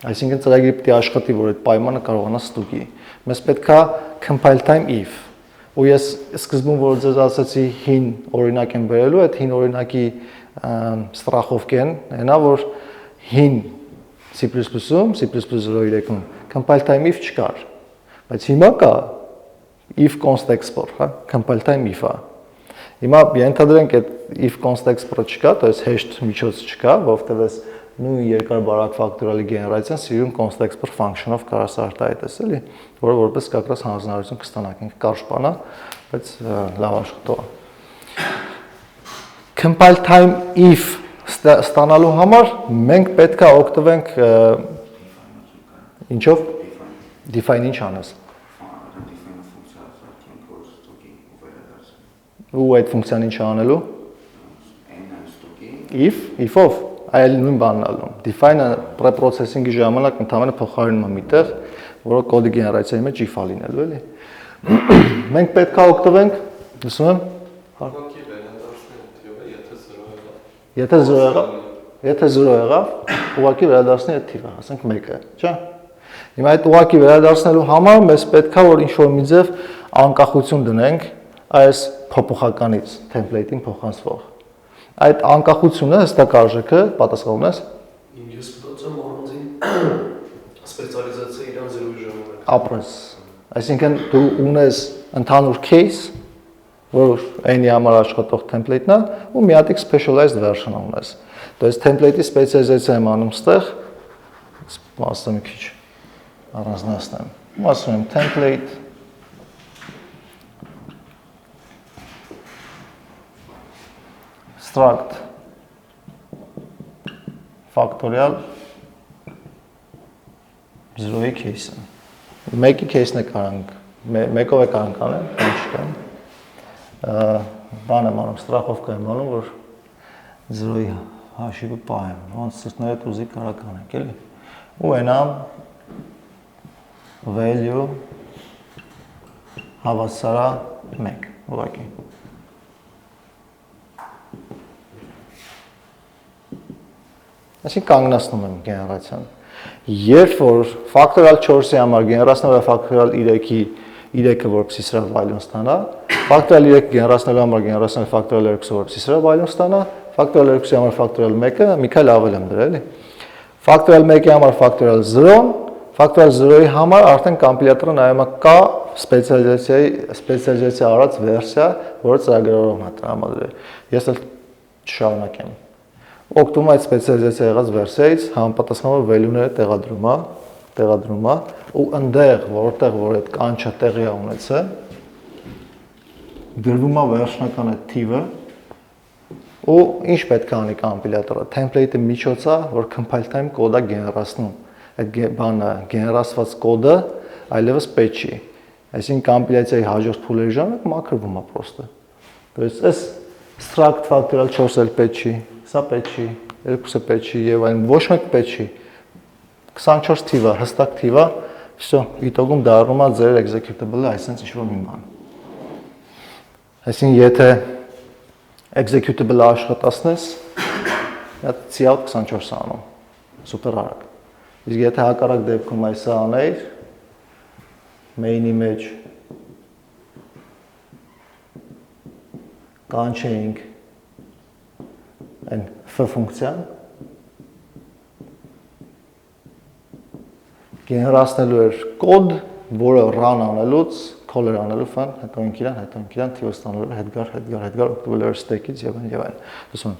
Այսինքն ծրագիրը պետք է աշխատի, որ այդ պայմանը կարողանա ստուգի։ Մեզ պետք է compile time if։ Ու ես սկզբում որ ձեզ ասացի հին օրինակ եմ բերելու, այդ հին օրինակի ստրախովկեն, այնա որ հին C++-ում, C++03-ում compile time if չկար։ Բայց հիմա կա if const export, հա, compile time if-ը։ Հիմա ենթադրենք այդ if const export-ը չկա, то есть hash միջոց չկա, որովհետև այս նույն երկար բարակ ֆակտորիալի գեներացիան սիրուն const export function-ով կարաս արտահայտես, էլի, որը որպես կակրաս հանձնարարություն կստանանք, ինքը կարճ բան է, բայց լավ աշխատող է։ Compile time if ստանալու համար մենք պետք է օգտվենք ինչով define ինչ անես։ Ու այդ ֆունկցիան ինչ անելու։ If-ով այլ նույն բանն ալնում։ Define-ը pre-processing-ի ժամանակ ընդհանրապես փոխարինում է միտեղ, որը կոդի գեներացիայի մեջ if-ա լինելու, էլի։ Մենք պետք է օգտվենք, լսում եմ։ Եթե 0 եղավ, ուղղակի վերադարձնի այդ թիվը, ասենք 1-ը, չէ՞։ Հիմա այդ ուղղակի վերադարձնելու համար մեզ պետք է որ ինչ-որ մի ձև անկախություն դնենք այս փոփոխականից, template-ին փոխանցվող։ Այդ անկախությունը հստակ արժեքը պատասխանում ես։ Ես մտածում եմ առանձին սպეციալիզացիա իրան 0-ի ժամանակ։ Ապրես։ Այսինքն դու ունես ընդհանուր case, որ այնի համար աշխատող template-ն է, ու մի հատ specialized version ունես։ То есть template-ի սպეციալիզացիա եմ անում ստեղ, ասեմ մի քիչ առանձնացնեմ։ Ասում եմ template struct factorial 0-ի case-ը։ 1-ի case-ն է կարանք, 1-ով է կարանք անեմ, ինչ կան։ Բան եմ անում, ստրախովկա եմ անում, որ 0-ի հաշիվը պահեմ, ոնց սրտները ուզի կարակ անենք, էլի։ Ու այնամ value հավասարա 1, ուղղակի։ Այսինքն կանգնացնում եմ գեներացիան։ Երբ որ factorial 4-ի համար գեներացնելու factorial 3-ի 3-ը որպեսզի սրա value-ն ստանա, factorial 3 գեներացնելու համար գեներացնել factorial 2-ը որպեսզի սրա value-ն ստանա, factorial 2-ի համար factorial 1-ը մի քիչ ավել եմ դրել, էլի։ Factorial 1-ի համար factorial 0-ն, factorial 0-ի համար արդեն կոմպիլյատորը նայում է կա սպეციալիզացիա արած վերսիա, որը ծրագրավորում է տրամադրել։ Ես էլ չշարունակեմ։ Օգտվում այդ սպეციալիզացիա եղած վերսիայից համապատասխանող value-ները տեղադրում է ու այնտեղ որտեղ որ այդ կանչը տեղի է ունեցել գրվում է վերջնական այդ թիվը ու ինչ պետք է անի կոմպիլյատորը template-ի միջոցա որ compile time կոդը գեներացնում այդ բանը գեներացված կոդը այլևս պետք չի այսինքն կոմպիլյացիայի հաջորդ փուլերի ժամանակ մաքրվում է պրոստը то есть այս struct factorial 4-ը պետք չի սա պետք չի, 2-ը պետք չի եւ այն ոչ մեկ պետք չի։ 24 թիվը, հստակ թիվը, всё, իտոգում դառնում է ձեր executable-ը, այսինքն ինչ-որ մի բան։ Այսինքն եթե executable-ը աշխատացնես, դա cout 24 անում։ Սուպեր արագ։ Իսկ եթե հակառակ դեպքում այսը անեիր, main-ի մեջ կանչեինք այն f ֆունկցիան գեներացնելու էր կոդ, որը run անելուց, call անելու ֆան, հետո ինքան թիվը ստանալու Edgar օգտվել էր stack-ից եւ այն։ Լսում եմ։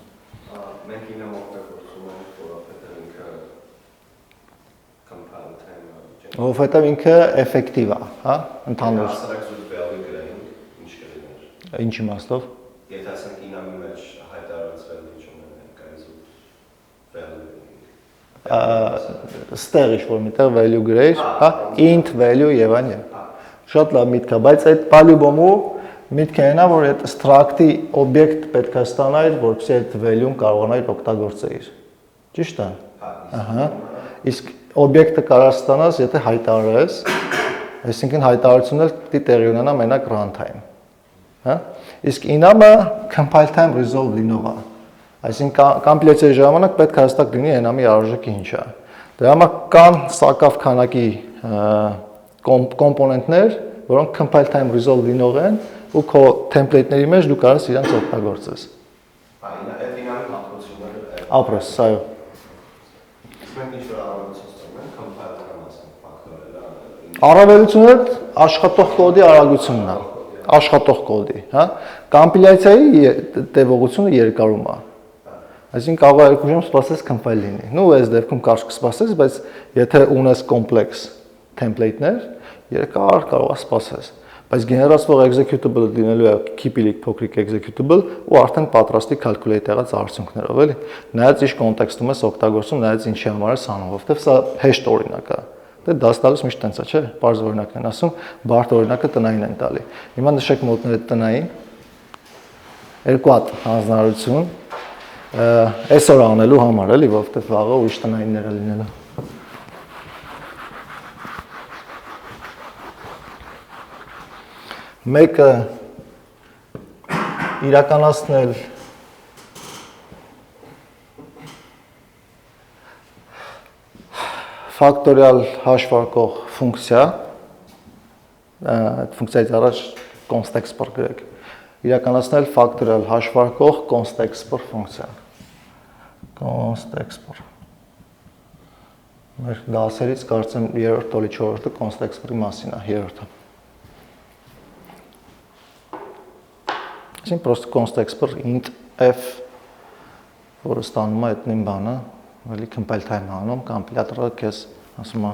Մենք ինը օգտագործում ենք, որովհետեւ ինքը compile time-ը։ Որովհետեւ ինքը էֆեկտիվ է, հա, ընդհանուր։ Abstract value գրային, ինչ կլիներ։ Ինչ իմաստով։ Եթե ասենք ինամի մեջ հայտարարացվել ինչ ունենք այս value ստեղ ինչ-որ միտեղ value գրեիր, հա, int value եւ այն։ Շատ լավ միտք է, բայց այդ polygon-ը միտքը այնա, որ այդ struct-ի օբյեկտ պետք է ստանայր, որպեսզի այդ value-ն կարողանայր օգտագործեիր։ Ճիշտ է։ Ահա։ Իսկ օբյեկտը կարող ստանաս, եթե հայտարարես, այսինքն հայտարարությունն էլ պիտի տեղի ունենա մենակ runtime։ Հա։ Իսկ enum-ը compile time resolve լինող է։ Այսինքն կոմպիլյացիայի ժամանակ պետք է հստակ լինի enum-ի արժեքը ինչ է։ Դրա համար կան սակավ քանակի կոմպոնենտներ, որոնք compile time resolve լինող են ու քո template-ների մեջ դու կարող ես իրենց օգտագործես։ Այն այդ ինքը հատկությունները Ապրես, այո։ մենք ինչ որ առավելություն ստանում ենք compile-ական ասենք ֆակտորելը։ Առավելությունը աշխատող կոդի արագությունն է, աշխատող կոդի, հա։ Կոմպիլյացիայի տևողությունը երկարում է։ Այսինքն կարող է 2 ժամ սպասես compile լինի։ Նու այս դեպքում կարճ կսպասես, բայց եթե ունես complex template-ներ, երկար կարող է սպասես։ Բայց գեներացվող executable լինելու է քիպիլիկ փոքրիկ executable ու արդեն պատրաստի calculate եղած արդյունքներով, էլի։ Նայած ինչ կոնտեքստում ես օգտագործում, նայած ինչի համար ես անում, որովհետև սա հեշտ օրինակ է։ Դե դաս տալիս միշտ տենց է, չէ՞։ Բարձ օրինակն են ասում, բարդ օրինակը տնային են տալի։ Հիմա նշեք մոդները տնային։ Երկու հատ հանձնարարություն այսօր անելու համար, էլի, որովհետև վաղը ուրիշ տնայիններ է լինելու։ Մեկը իրականացնել ֆակտորիալ հաշվարկող ֆունկցիա, այդ ֆունկցիայից առաջ const export գրեք, իրականացնել ֆակտորիալ հաշվարկող const export ֆունկցիա, const export, մեր դասերից կարծեմ երրորդ տոլի չորրորդը const export-ի մասին է, երրորդը, այսինքն պրոստը const export int f, որը ստանում է այդ նույն բանը, Really compile time անում, կոմպիլյատորը քեզ ասում է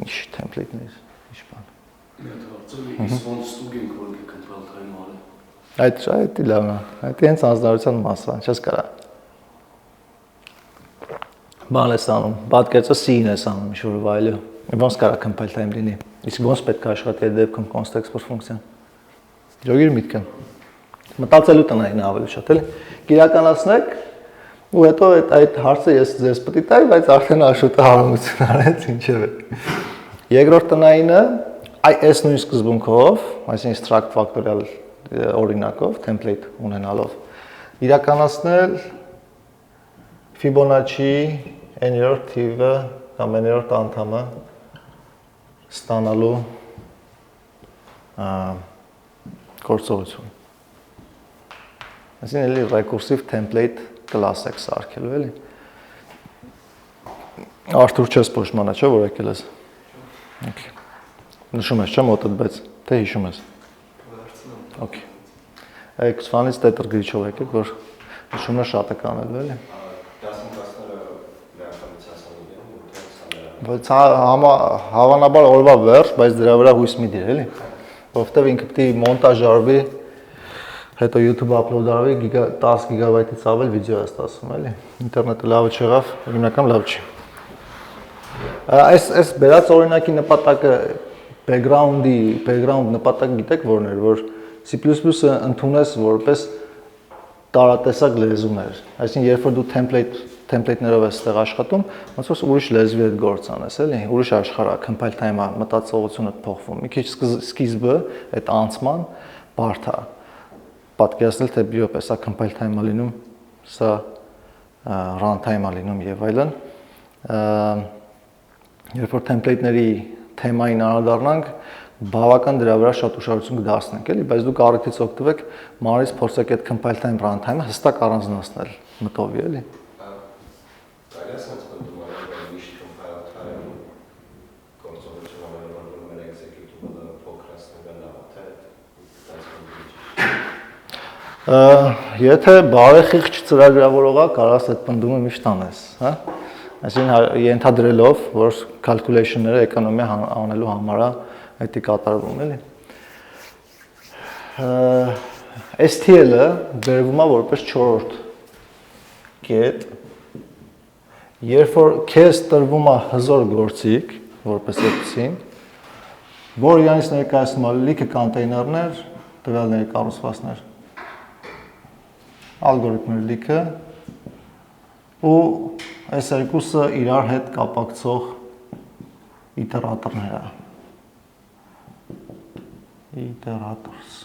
ինչ template-ներ, ինչ բան։ Ես ոնց ստուգենք որ compile time անը։ Այդ լավ է, այդ հենց անձնարարության մասը, չես կարա։ Բան ես անում, պատկերացրու C-ն ես անում, ինչ որ value, ոնց կարա compile time լինի։ Իսկ ոնց պետք է աշխատի այդ դեպքում const export ֆունկցիան։ Ջոգիր միտքը։ Մտածելու տնային ավելի շատ էլի։ Կիրականացնեք ու հետո այդ հարցը ես ձեզ պետք է տայի, բայց արդեն աշուտը հարմարություն արեց, ինչև է։ Երկրորդ տնայինը այս նույն սկզբունքով, այսինքն struct factorial օրինակով, template ունենալով, իրականացնել Fibonacci n-րդ թիվը կամ n-րդ անդամը ստանալու գործողություն։ Այսինքն էլի recursive template class եք սարքելու, էլի։ Արթուր չես փոշմանա, չէ՞ որ եկել ես։ Okay։ Նշում ես, չէ՞ մոտդ, բայց թե հիշում ես։ Okay։ Այդ սվանից տետր գրիչով եկեք, որ նշումը շատ է կանելու, էլի։ 10-10-ները լեգիտիմացիա սանուղի են, Բայց հավանաբար օրվա վերջ, բայց դրա վրա հույս մի դիր, էլի։ Որովհետև ինքը պիտի մոնտաժ արվի, հետո YouTube upload արվի 10 GB-ից ավել վիդեո է ստացվում, էլի։ Ինտերնետը լավը չեղավ, հիմնական լավ չի։ Այս բերած օրինակի նպատակը background նպատակ գիտեք որն էր, որ C++-ը ընդունես որպես տարատեսակ լեզուներ։ Այսինքն երբ որ դու template-ներով ես այդտեղ աշխատում, ոնց որ ուրիշ լեզվի հետ գործ անես, էլի, ուրիշ աշխարհ է, compile time-ը, մտածողությունը փոխվում։ Մի քիչ սկիզբը այդ անցման բարդ է։ Պատկերացնել թե բիոպես սա compile time-ը լինում, սա run time-ը լինում եւ այլն։ Երբ որ template-ների թեմային անդրադառնանք, բավական դրա վրա շատ ուշադրություն կդարձնենք, էլի, բայց դուք առիթից օգտվեք, մանրից փորձեք այդ compile time run time-ը հստակ առանձնացնել մտովի, էլի։ Կարելի է ասած բնդում արել միշտ compile time գործողություն ամենօր մեր executable-ը փոքրացնել լավ թե Եթե բարեխիղճ ծրագրավորողա կարաս այդ բնդումը միշտ անես, հա։ Այսինքն ենթադրելով, որ calculation-ները էկոնոմիա անելու համար է դա կատարվում, էլի։ STL-ը վերվում է որպես 4-րդ կետ, երբ որ քեզ տրվում է հզոր գործիք, որպես այդպեսին, որ իրանից ներկայացնում է լիքը կոնտեյներներ, տվյալների կառուցվածքներ, ալգորիթմներ լիքը ու այս երկուսը իրար հետ կապակցող իտերատորներ է։ Iterators։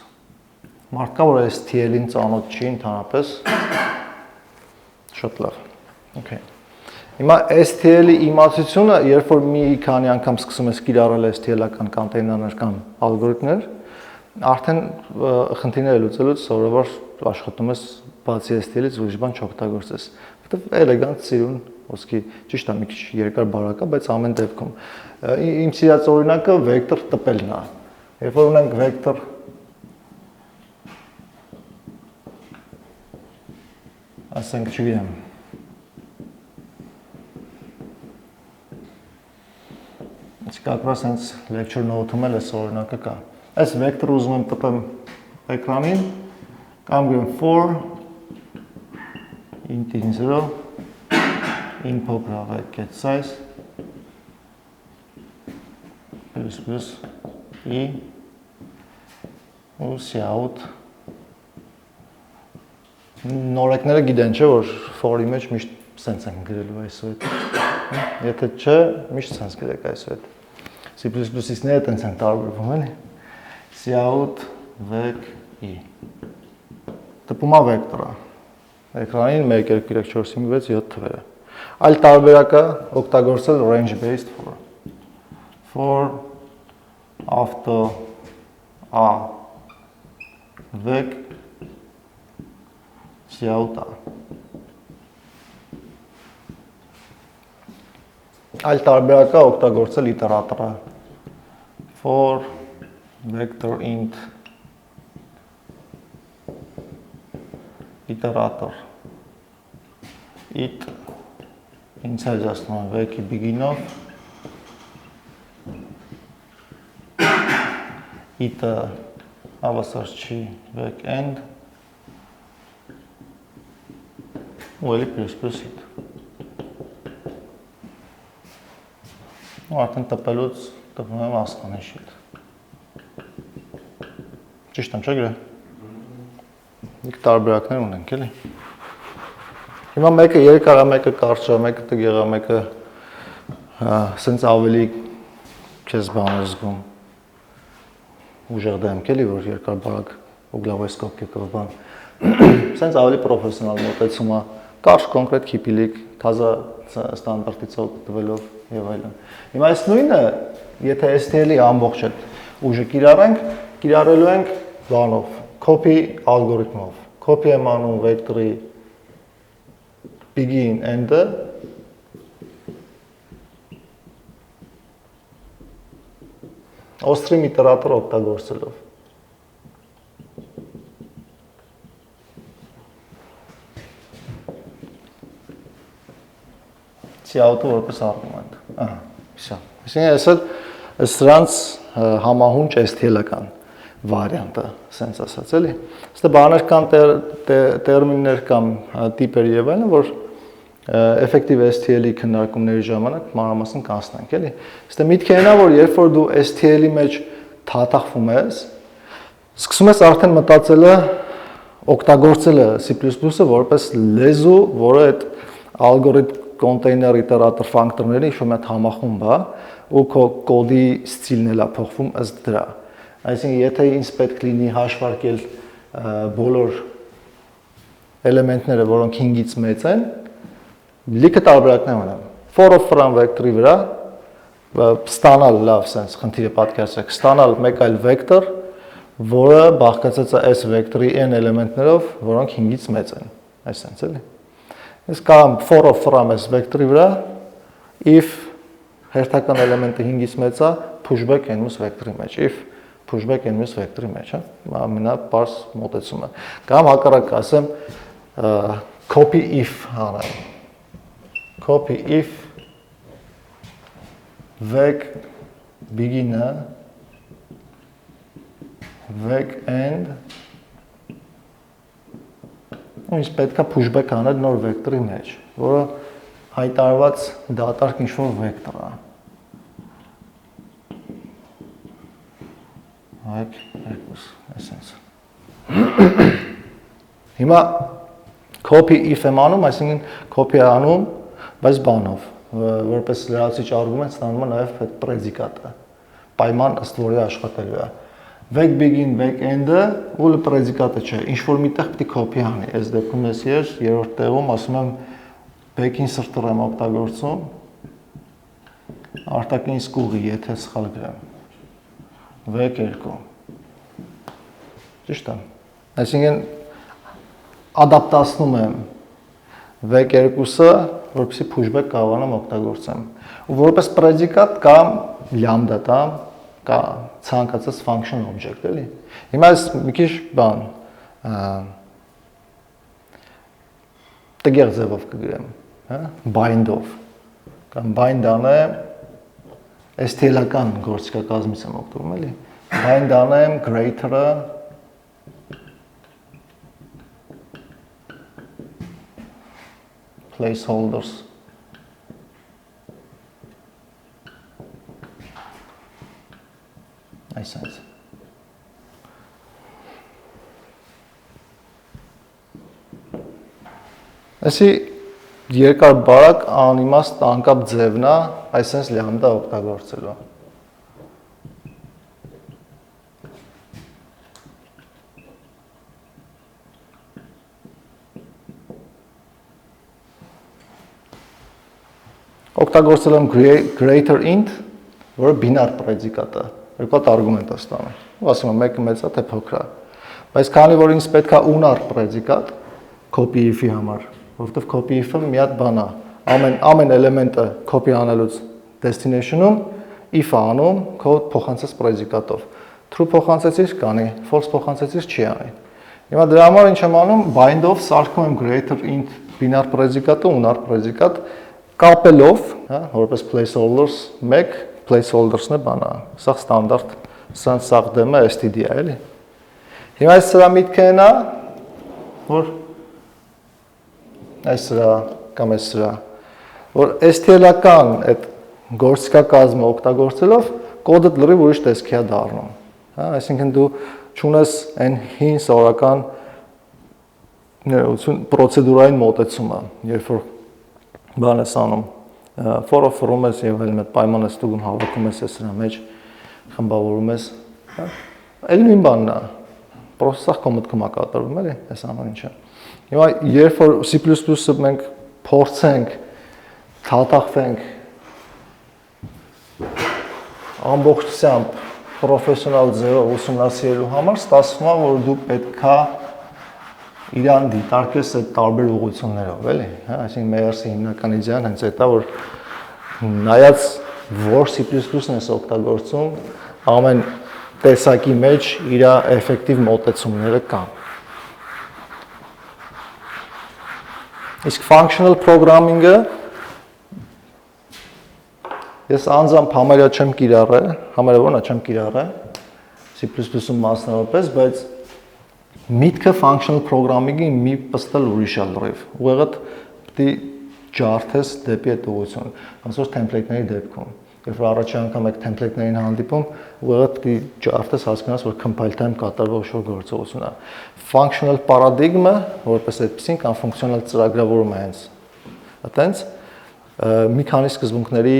Մարդկա որ STL-ին ծանոթ չի ընդհանրապես շատ լավ։ Okay։ Հիմա STL-ի իմացությունը, երբ որ մի քանի անգամ սկսում ես կիրառել STL-ական կոնտեյներներ կամ ալգորիթմներ, արդեն խնդիրները լուծելուց սովորաբար աշխատում ես բացի STL-ից ուրիշ բան չօգտագործես, որովհետև էլեգանտ սիրուն ոսկի ճիշտ է մի քիչ երկար բարակ է, բայց ամեն դեպքում իմ սիրած օրինակը վեկտոր տպելն է։ Երբ որ ունենք վեկտոր ասենք չգիտեմ Կակրաս հենց lecture note-ում էլ այս օրինակը կա։ Այս վեկտորը ուզում եմ տպեմ էկրանին, կամ գեմ for int 0 input get size plus e ու cout նորեկները գիտեն չէ որ for-ի մեջ միշտ սենց են գրելու այսօր։ Եթե չէ, միշտ սենց գրեք այսօր։ C++-ները տենց են տարբերվում, էլի։ Cout vec e։ Տպումա վեկտորը։ Էկրանին 1 2 3 4 5 6 7 թվերը։ Այլ տարբերակը օգտագործել range based for։ For auto a vec cout a։ Այլ տարբերակը օգտագործել իտերատորը for vector int iterator it inside ասում եմ vec-ի begin-ով it-ը հավասար չի vec end ու էլի plus it Արդեն տպելուց տպում եմ ասկանի շիտ։ Ճիշտ եմ, չէ՞ գրե։ Իք տարբերակներ ունենք, էլի։ Հիմա մեկը երկար է, մեկը կարճ է, մեկը տգեղ է, մեկը սենց ավելի քեզ բան զգում։ Ուժեղ դեմք էլի, որ երկար բարակ ուգլավոյսկոպ կեկով բան։ Սենց ավելի պրոֆեսիոնալ մոտեցում է, կարճ կոնկրետ քիպիլիկ, թազա ստանդարտից օգտվելով եւ այլն։ Հիմա այս նույնը, եթե STL-ի ամբողջ այդ ուժը կիրառելու ենք բանով, copy ալգորիթմով։ Copy եմ անում վեկտորի begin end-ը ostream իտերատոր օգտագործելով։ Cout-ը որպես արգումենտ։ Ահա, всё։ Այսինքն սրանց համահունչ STL-ական վարիանտը, սենց ասած էլի։ Ստե բաներ կան տերմիններ կամ տիպեր եւ այլն, որ effective STL-ի քննարկումների ժամանակ մանրամասն կանցնենք, էլի։ Ստե միտքը այնա, որ երբ որ դու STL-ի մեջ թաթախվում ես, սկսում ես արդեն մտածելը օգտագործելը C++-ը որպես լեզու, որը այդ ալգորիթմ կոնտեյներ իտերատոր ֆունկցիաների ինչ-որ մի համախումբ է ու քո կոդի ստիլն էլ է փոխվում ըստ դրա։ Այսինքն եթե ինձ պետք լինի հաշվարկել բոլոր էլեմենտները, որոնք 5-ից մեծ են, լիքը տարբերակներ ունեմ։ For-ով from վեկտորի վրա ստանալ լավ sense, խնդիրը պատկերացրեք, ստանալ մեկ այլ վեկտոր, որը բաղկացած է այս վեկտորի n էլեմենտներով, որոնք 5-ից մեծ են։ Այս sense էլի։ Ես կամ for-ով from այս վեկտորի վրա if հերթական էլեմենտը 5-ից մեծ է, pushback n-ից վեկտորի մեջ, if pushback n-ից վեկտորի մեջ, հա։ Ամենապարզ մոտեցումը։ Կամ հակառակը ասեմ copy if անեմ։ Copy if vec begin-ը vec end Ինձ պետք է pushback անել նոր վեկտորի մեջ, որը հայտարարված դատարկ ինչ-որ վեկտոր է։ Այդ երկուս, այսպես։ Հիմա copy if եմ անում, այսինքն copy անում բայց բանով, որպես լրացուցիչ արգումենտ ստանում է նաև այդ պրեդիկատը, պայման ըստ որի աշխատելու է։ Back begin, back end-ը ուղղակի պրեդիկատը չէ, ինչ-որ միտեղ պետք է copy անի, այս դեպքում ես երրորդ տեղում ասում եմ back insert-ը եմ օգտագործում, արտաքին սկուղի, եթե սխալ գրեմ, back 2, ճիշտ է, այսինքն ադապտացնում եմ back 2-ը, որպեսզի pushback կարողանամ օգտագործեմ, ու որպես պրեդիկատ կա lambda, կա ցանկացած function object, էլի։ Հիմա ես մի քիչ բան տգեղ ձևով կգրեմ, հա, bind-ով։ Կամ bind անեմ STL-ական գործիքակազմից եմ օգտվում, էլի։ Bind անեմ greater-ը placeholders այսպես։ Այսի երկար բարակ անիմաստ անկապ ձևն է, այսպես լամբդա օգտագործելու։ Օգտագործել եմ greater int, որը բինար պրեդիկատ է։ Երկու հատ արգումենտ է ստանում։ Ու ասում եմ մեկը մեծ է, թե փոքր է։ Բայց քանի որ ինձ պետք է ուnar պրեդիկատ copy if-ի համար, որովհետև copy if-ը մի հատ բան է։ Ամեն էլեմենտը copy անելուց destination-ում if-ը անում քո փոխանցած պրեդիկատով։ True փոխանցեցիր կանի, false փոխանցեցիր չի անի։ Հիմա դրա համար ինչ եմ անում, bind-ով սարքում եմ greater int բինար պրեդիկատը, unar պրեդիկատ կապելով, հա, որպես placeholders 1 placeholders-ն է բանա, սա ստանդարտ, սաղ դեմը STD է, էլի։ Հիմա այս սրա միտքը նա, որ այս սրա կամ այս սրա, որ STL-ական այդ գործիքակազմը օգտագործելով կոդը լրիվ ուրիշ տեսքի է դառնում, հա, այսինքն դու չունես այն հին սովորական պրոցեդուրային մոտեցումը, երբ որ բան ես անում for-ում ես և այլմ այդ պայման ես ստուգում հավաքում ես ես սրա մեջ, խմբավորում ես, էլ նույն բանն է, պրոսեսախ քո մտքում է կատարվում էլի, այս ամեն ինչը։ Հիմա երբ որ C++-ը մենք փորձենք, թաթախվենք ամբողջությամբ պրոֆեսիոնալ ձևով ուսումնասիրելու համար, ստացվում է, որ դու պետքա իրան դիտարկես այդ տարբեր ուղղություններով, էլի, հա, այսինքն Meyers-ի հիմնական իդեան հենց այդ է, որ նայած որ C++-ն ես օգտագործում, ամեն տեսակի մեջ իր էֆեկտիվ մոտեցումները կան։ Իսկ functional programming-ը ես անձամբ համարյա չեմ կիրառել, համարյա որն է չեմ կիրառել C++-ում մասնավորապես, բայց միտքը functional programming-ի մի պստել ուրիշ է լրիվ։ Ուղղակի պետք է ջարդես դեպի այդ ուղղությունը, ոնց որ template-ների դեպքում։ Երբ որ առաջի անգամ եք template-ներին հանդիպում, ուղղակի պետք է ջարդես հասկանաս, որ compile time կատարվող ինչ-որ գործողություն է։ Functional paradigm-ը, որպես այդպեսին կամ ֆունկցիոնալ ծրագրավորումը հենց այտենց մի քանի սկզբունքների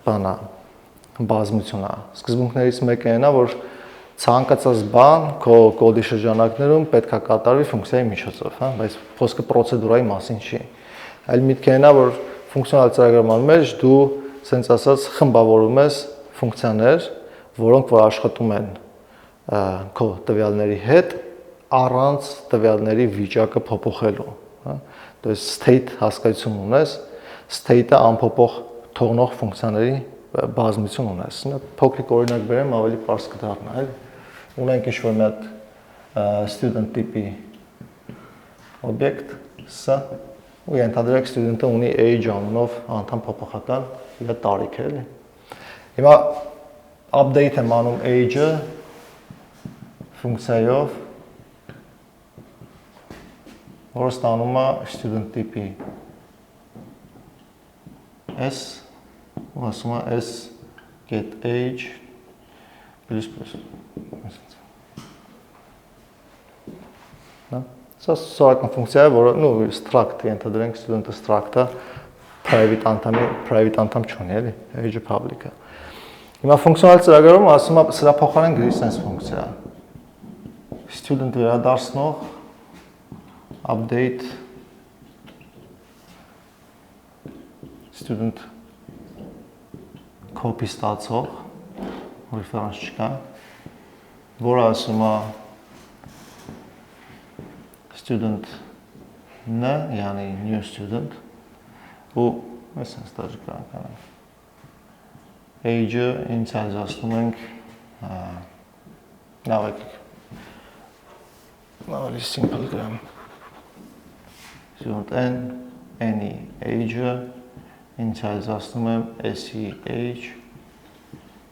բան է, բազմություն է։ Սկզբունքներից մեկը այն է, որ ցանկացած բան քո կոդի շրջանակներում պետք է կատարվի ֆունկցիայի միջոցով, հա, բայց խոսքը պրոցեդուրայի մասին չի։ Այլ միտքը այն է, որ ֆունկցիոնալ ծրագրման մեջ դու սենց ասած խմբավորում ես ֆունկցիաներ, որոնք որ աշխատում են քո տվյալների հետ առանց տվյալների վիճակը փոփոխելու, հա։ То есть state հասկացություն ունես, state-ը անփոփոխ թողնող ֆունկցիաների բազմություն ունես։ Նա փոքրիկ օրինակ բերեմ, ավելի պարզ կդառնա, էլի։ Ունենք ինչ-որ մի հատ student տիպի օբյեկտ, սա, ու ենթադրենք student-ը ունի age անունով անդամ փոփոխական իր տարիքը, էլի։ Հիմա update եմ անում age-ը ֆունկցիայով, որը ստանում է student տիպի s, ու ասում է s get age plus Սա սովորական ֆունկցիա է, որը struct ենթադրենք student-ը struct-ը private անդամ չունի, էլի, age-ը public-ը։ Հիմա ֆունկցիոնալ ծրագրում ասում է սրա փոխարեն գրի sense ֆունկցիա։ Student վերադարձնող update student copy ստացող reference չկա, որը ասում է student n, yani new student, ու այսպես դաժ կարողանանք age-ը ինցիալիզացնում ենք ավելի simple գրեմ student n, n-ի age-ը ինցիալիզացնում եմ s-ի age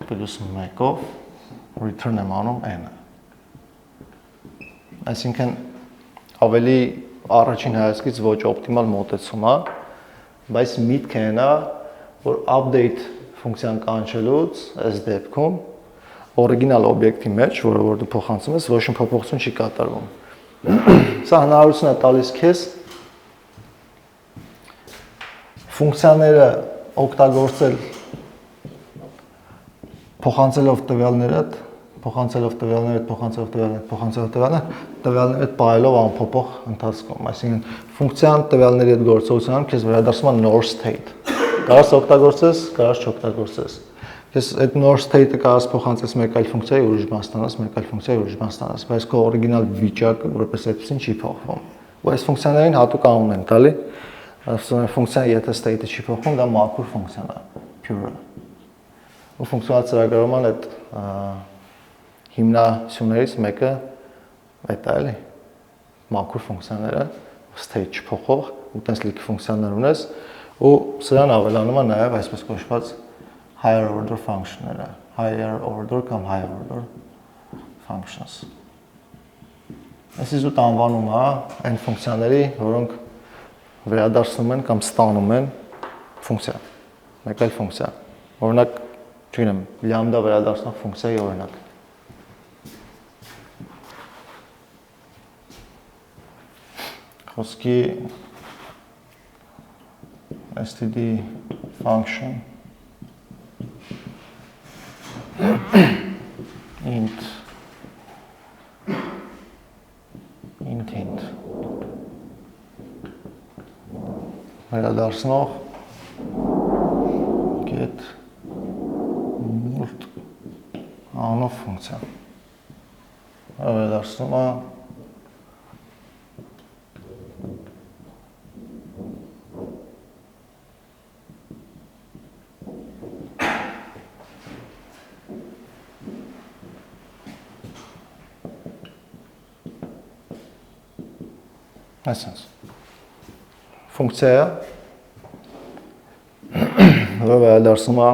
plus 1-ով return եմ անում n-ը։ Այսինքն ավելի առաջին հայացքից ոչ օպտիմալ մոտեցում է, բայց միտքը այն է, որ update ֆունկցիան կանչելուց այս դեպքում օրիգինալ օբյեկտի մեջ, որը որ դու փոխանցում ես, ոչ մի փոփոխություն չի կատարվում։ Սա հնարավորություն է տալիս քեզ ֆունկցիաները օգտագործել փոխանցելով տվյալները պահելով անփոփոխ ընթացքում, այսինքն ֆունկցիան տվյալների հետ գործողությունում քեզ վերադարձնում է nor state։ Կարաս օգտագործես, կարաս չօգտագործես։ Քեզ այդ nor state-ը կարաս փոխանցես մեկ այլ ֆունկցիայի ուրիշ բան ստանաս, մեկ այլ ֆունկցիայի ուրիշ բան ստանաս, բայց քո օրիգինալ վիճակը որպես այդպեսին չի փոխվում։ Ու այս ֆունկցիաներին հատուկ անուն են տալի։ Ասում են ֆունկցիան եթե state-ը չի փոխվում, դա մաքուր ֆունկցիան է, pure։ Ու ֆունկցիոնալ ծրագրման այդ հիմնասյուներից մեկը այդ է, էլի, մաքուր ֆունկցիաները, state չփոխող, ու տենց լիք ֆունկցիաներ ունես, ու սրան ավելանում է նաև այսպես կոչված higher order function-ները, higher order կամ higher order functions։ Այսինքն զուտ անվանում է այն ֆունկցիաների, որոնք վերադարձնում են կամ ստանում են ֆունկցիա, մեկ այլ ֆունկցիա։ Օրինակ, չգիտեմ, լամբդա վերադարձնող ֆունկցիայի օրինակ։ Խոսքի std function int վերադարձնող get mult անով ֆունկցիա վերադարձնում է այսպես ֆունկցիա որը վերադարձնում է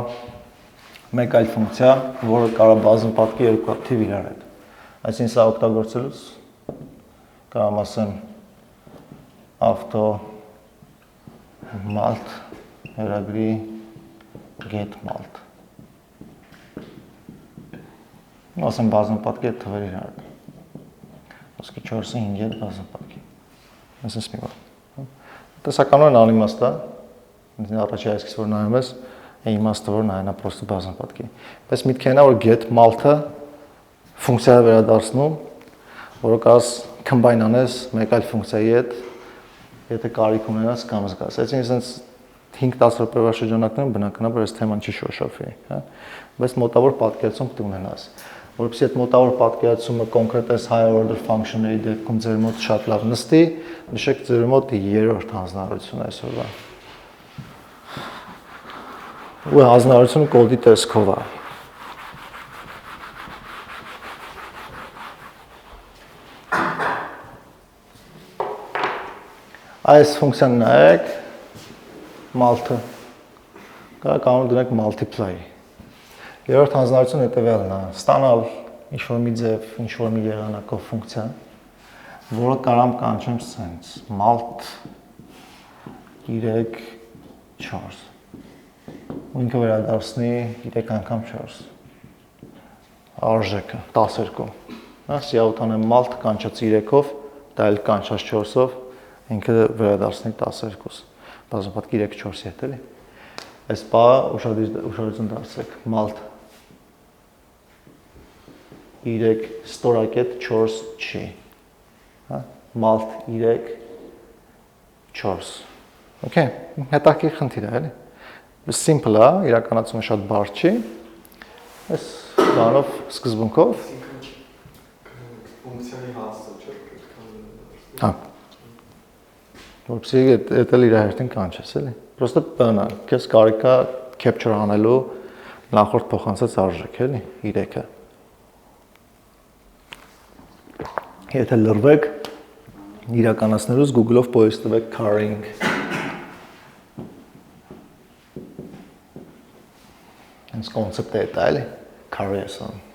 մեկ այլ ֆունկցիա, որը կարող է բազմապատկի երկու թիվ իրար հետ։ Այսինքն սա օգտագործելուց կարող ասեմ auto malt հրագրի get malt։ Ասեմ բազմապատկի թվեր իրար հետ։ Ոսկե 4-ը 5-ը բազմապատկի։ Այսպես մի բան։ Տեսականորեն անիմաստ է, առաջի այսքից որ նայում ես, իմաստը որ նայում է պրոստը բազմապատկի։ Բայց միտքը այն է, որ get malt-ը ֆունկցիա է վերադարձնում, որը կարաս combine անես մեկ այլ ֆունկցիայի հետ, եթե կարիք ունենաս կամ զգաս։ Այսինքն այսպես 5-10 րոպեվա շրջանակներում բնականաբար այս թեման չի շոշափվի, հա։ Բայց մոտավոր պատկերացում պետք է ունենաս։ Որովհետեւ այդ մոտավոր պատկերացումը կոնկրետ այս higher order function-ների դեպքում ձեր մոտ շատ լավ նստի, նշեք ձեր մոտ 3-րդ հանձնարարություն այսօրվա։ Ու հանձնարարությունը կոդի տեսքով է։ Այս ֆունկցիան նայեք malt-ը։ Կարող կանոն դնեք multiply։ Երրորդ հանձնարարությունը հետևյալն է. ստանալ ինչ-որ մի ձև, ինչ-որ մի եղանակով ֆունկցիա, որը կարամ կանչեմ sense malt 3-4։ Ու ինքը վերադարձնի 3 անգամ 4։ Արժեքը 12։ Հա, սիաուտանեմ malt կանչած 3-ով, դա էլ կանչած 4-ով, ինքը վերադարձնի 12։ բազմապատկ 3-4-ի հետ էլի։ Այս բա ուշադրություն դարձրեք, մալտ 3 ստորակետ 4 չի, հա, մալտ 3 4, okay, հետաքրքիր խնդիր է, էլի, simple է, իրականացումը շատ բարդ չի, այս բանով սկզբունքով, ֆունկցիոնի հասցը չէ, հա, որպեսզի էդ էլ իր հերթին կանչես, էլի, պրոստը բանա, քեզ կարիք է capture անելու նախորդ փոխանցած արժեք, էլի, 3-ը։ Եթե լրվեք, իրականացնելուց Google-ով պոյս տվեք carrying։ Հենց կոնցեպտը է դա, էլի, carry-ը սան։